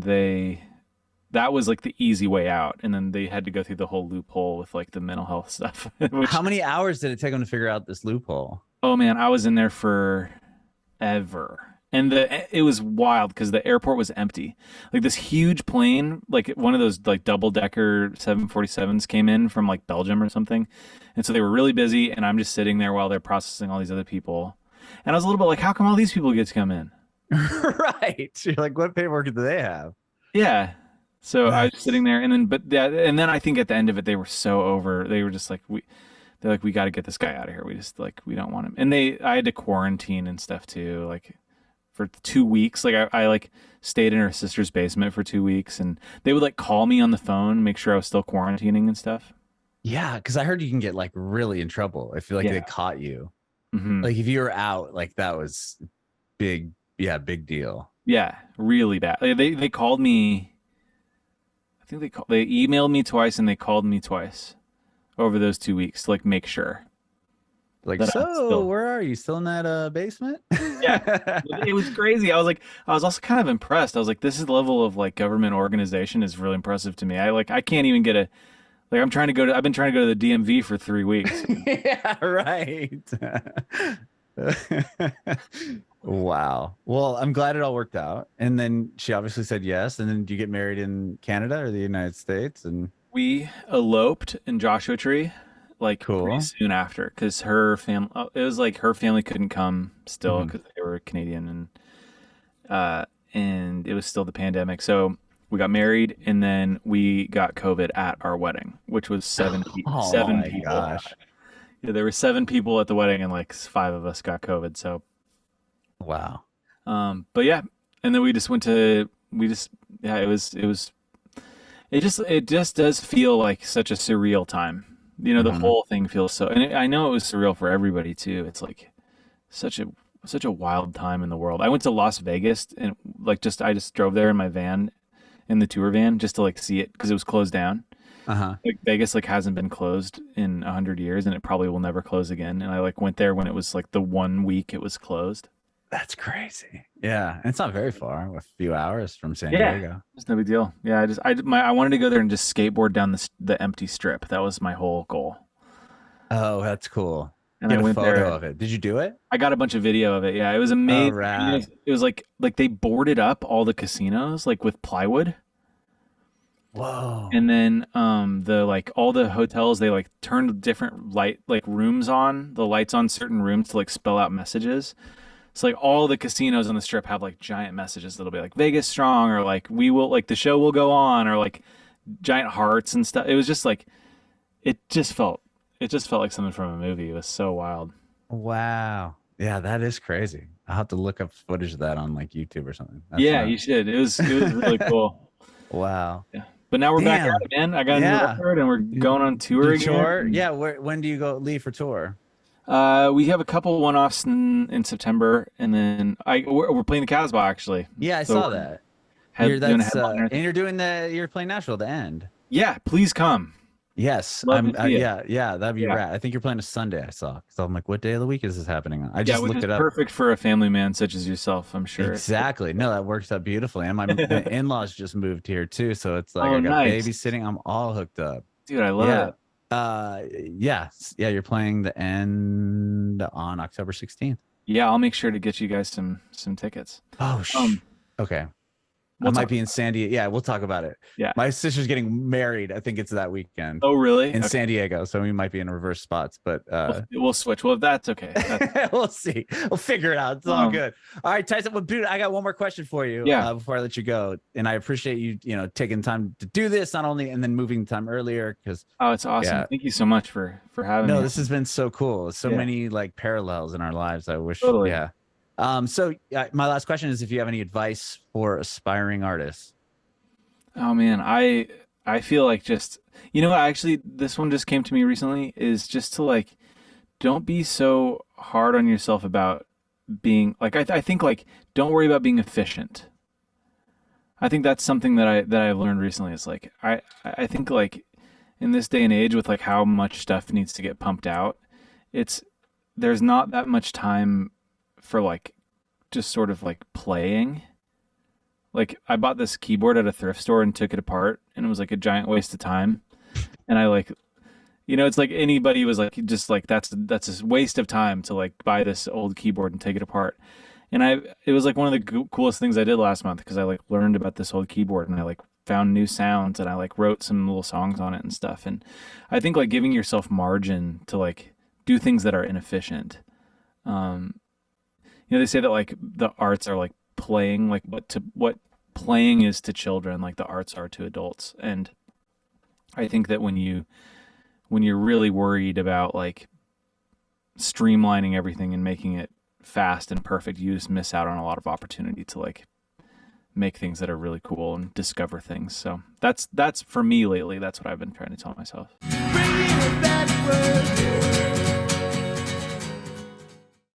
that was like the easy way out. And then they had to go through the whole loophole with like the mental health stuff. Which, How many hours did it take them to figure out this loophole? oh man, I was in there for ever. And it was wild because the airport was empty. Like this huge plane, like one of those like double decker 747s came in from like Belgium or something. And so they were really busy. And I'm just sitting there while they're processing all these other people. And I was a little bit like, how come all these people get to come in? Right. You're like, what paperwork do they have? Yeah. So I was That's sitting there, and then I think at the end of it, they were so over. They were just like, they're like, we got to get this guy out of here. We don't want him. And I had to quarantine and stuff too, like for 2 weeks. Like I like stayed in her sister's basement for 2 weeks, and they would like call me on the phone, make sure I was still quarantining and stuff. yeah, because I heard you can get like really in trouble if like they Yeah. caught you. Hmm. Like if you were out, like that was big, yeah, big deal. Yeah, really bad. Like, they called me. I think they emailed me twice and they called me twice over those 2 weeks to like make sure Like, that I'm so still. where are you? Still in that basement? Yeah, it was crazy. I was also kind of impressed. I was like, this is the level of like government organization is really impressive to me. I can't even get a like. I've been trying to go to the DMV for 3 weeks. Yeah, right. Wow. Well, I'm glad it all worked out. And then she obviously said yes. And then did you get married in Canada or the United States? And We eloped in Joshua Tree like pretty cool. soon after because her family. It was like her family couldn't come still Mhm. because they were Canadian and it was still the pandemic. So we got married and then we got COVID at our wedding, which was Oh seven my people. gosh. Yeah, there were 7 people at the wedding and like 5 of us got COVID. So, Wow. but yeah, and then yeah, it just does feel like such a surreal time. The Mhm. whole thing feels so, and I know it was surreal for everybody too. It's like such a such a wild time in the world. I went to Las Vegas and I just drove there in my van, in the tour van, just to like see it because it was closed down. Uh-huh. Like Vegas like hasn't been closed in 100 years, and it probably will never close again. And I like went there when it was like the 1 week it was closed. That's crazy. Yeah. And it's not very far, a few hours from San Yeah, Diego. it's no big deal. Yeah, I wanted to go there and just skateboard down the empty strip. That was my whole goal. Oh, that's cool. And I Get a went there. photo of it. Did you do it? I it a bunch of video of it. Yeah, it was Oh, amazing. I mean, rad. it was like they boarded up all the casinos like with plywood, Whoa. and then the like all the hotels they like turned different light like rooms on the lights on certain rooms to like spell out messages. So like all the casinos on the strip have like giant messages that'll be like Vegas strong or like we will like the show will go on or like giant hearts and stuff. It was just like it just felt like something from a movie. It was so wild. Wow. Yeah, that is crazy. I'll have to look up footage of that on like YouTube or something. That's Yeah, you nuts. should. It was really cool. Wow. Yeah. But now we're back at Damn. it, man. I got a new Yeah. record and we're going on tour You tour? again. Yeah. When do you go leave for tour? We have a couple one-offs in September, and then we're playing the Casbah actually. Yeah, I So saw we're that. You're doing a that's headliner. and you're playing Nashville at the end. Yeah, please come. Yes, Love to see it. yeah, that'd be Yeah, rad. I think you're playing a Sunday. I saw. So I'm like, what day of the week is this happening on? I yeah, just which looked is it up. perfect for a family man such as yourself, I'm sure. Exactly. No, that works out beautifully. And my in-laws just moved here too, so it's like Oh, I got nice, babysitting. I'm all hooked up. dude. I love Yeah. it. Yeah. You're playing the end on October 16th. Yeah, I'll make sure to get you guys some tickets. Oh, Um, okay. I we'll might talk. be in San Diego. Yeah, we'll talk about it. Yeah. My sister's getting married. I think it's that weekend Oh, really? in Okay. San Diego, so we might be in reverse spots, but We'll switch. Well, that's okay. we'll see. We'll figure it out. It's all Um, good. All right, Tyson. Well, dude, I got one more question for you yeah. before I let you go, and I appreciate you, taking time to do this, not only and then moving time earlier because Oh, it's awesome. yeah. Thank you so much for having No, me. this has been so cool. So Yeah. many like parallels in our lives. I wish, Totally. yeah. So my last question is if you have any advice for aspiring artists. Oh man, I feel like just actually this one just came to me recently is just to like don't be so hard on yourself about being like I think like don't worry about being efficient. I think that's something that I've learned recently. It's like I think like in this day and age with like how much stuff needs to get pumped out, it's there's not that much time for like just sort of like playing. Like I bought this keyboard at a thrift store and took it apart and it was like a giant waste of time. And I like it's like anybody was like just like that's a waste of time to like buy this old keyboard and take it apart. And it was like one of the coolest things I did last month because I like learned about this old keyboard and I like found new sounds and I like wrote some little songs on it and stuff. And I think like giving yourself margin to like do things that are inefficient. Um, they say that like the arts are like playing, like what playing is to children, like the arts are to adults. And I think that when you're really worried about like streamlining everything and making it fast and perfect, you just miss out on a lot of opportunity to like make things that are really cool and discover things. So that's for me lately. That's what I've been trying to tell myself. Bringing it backward.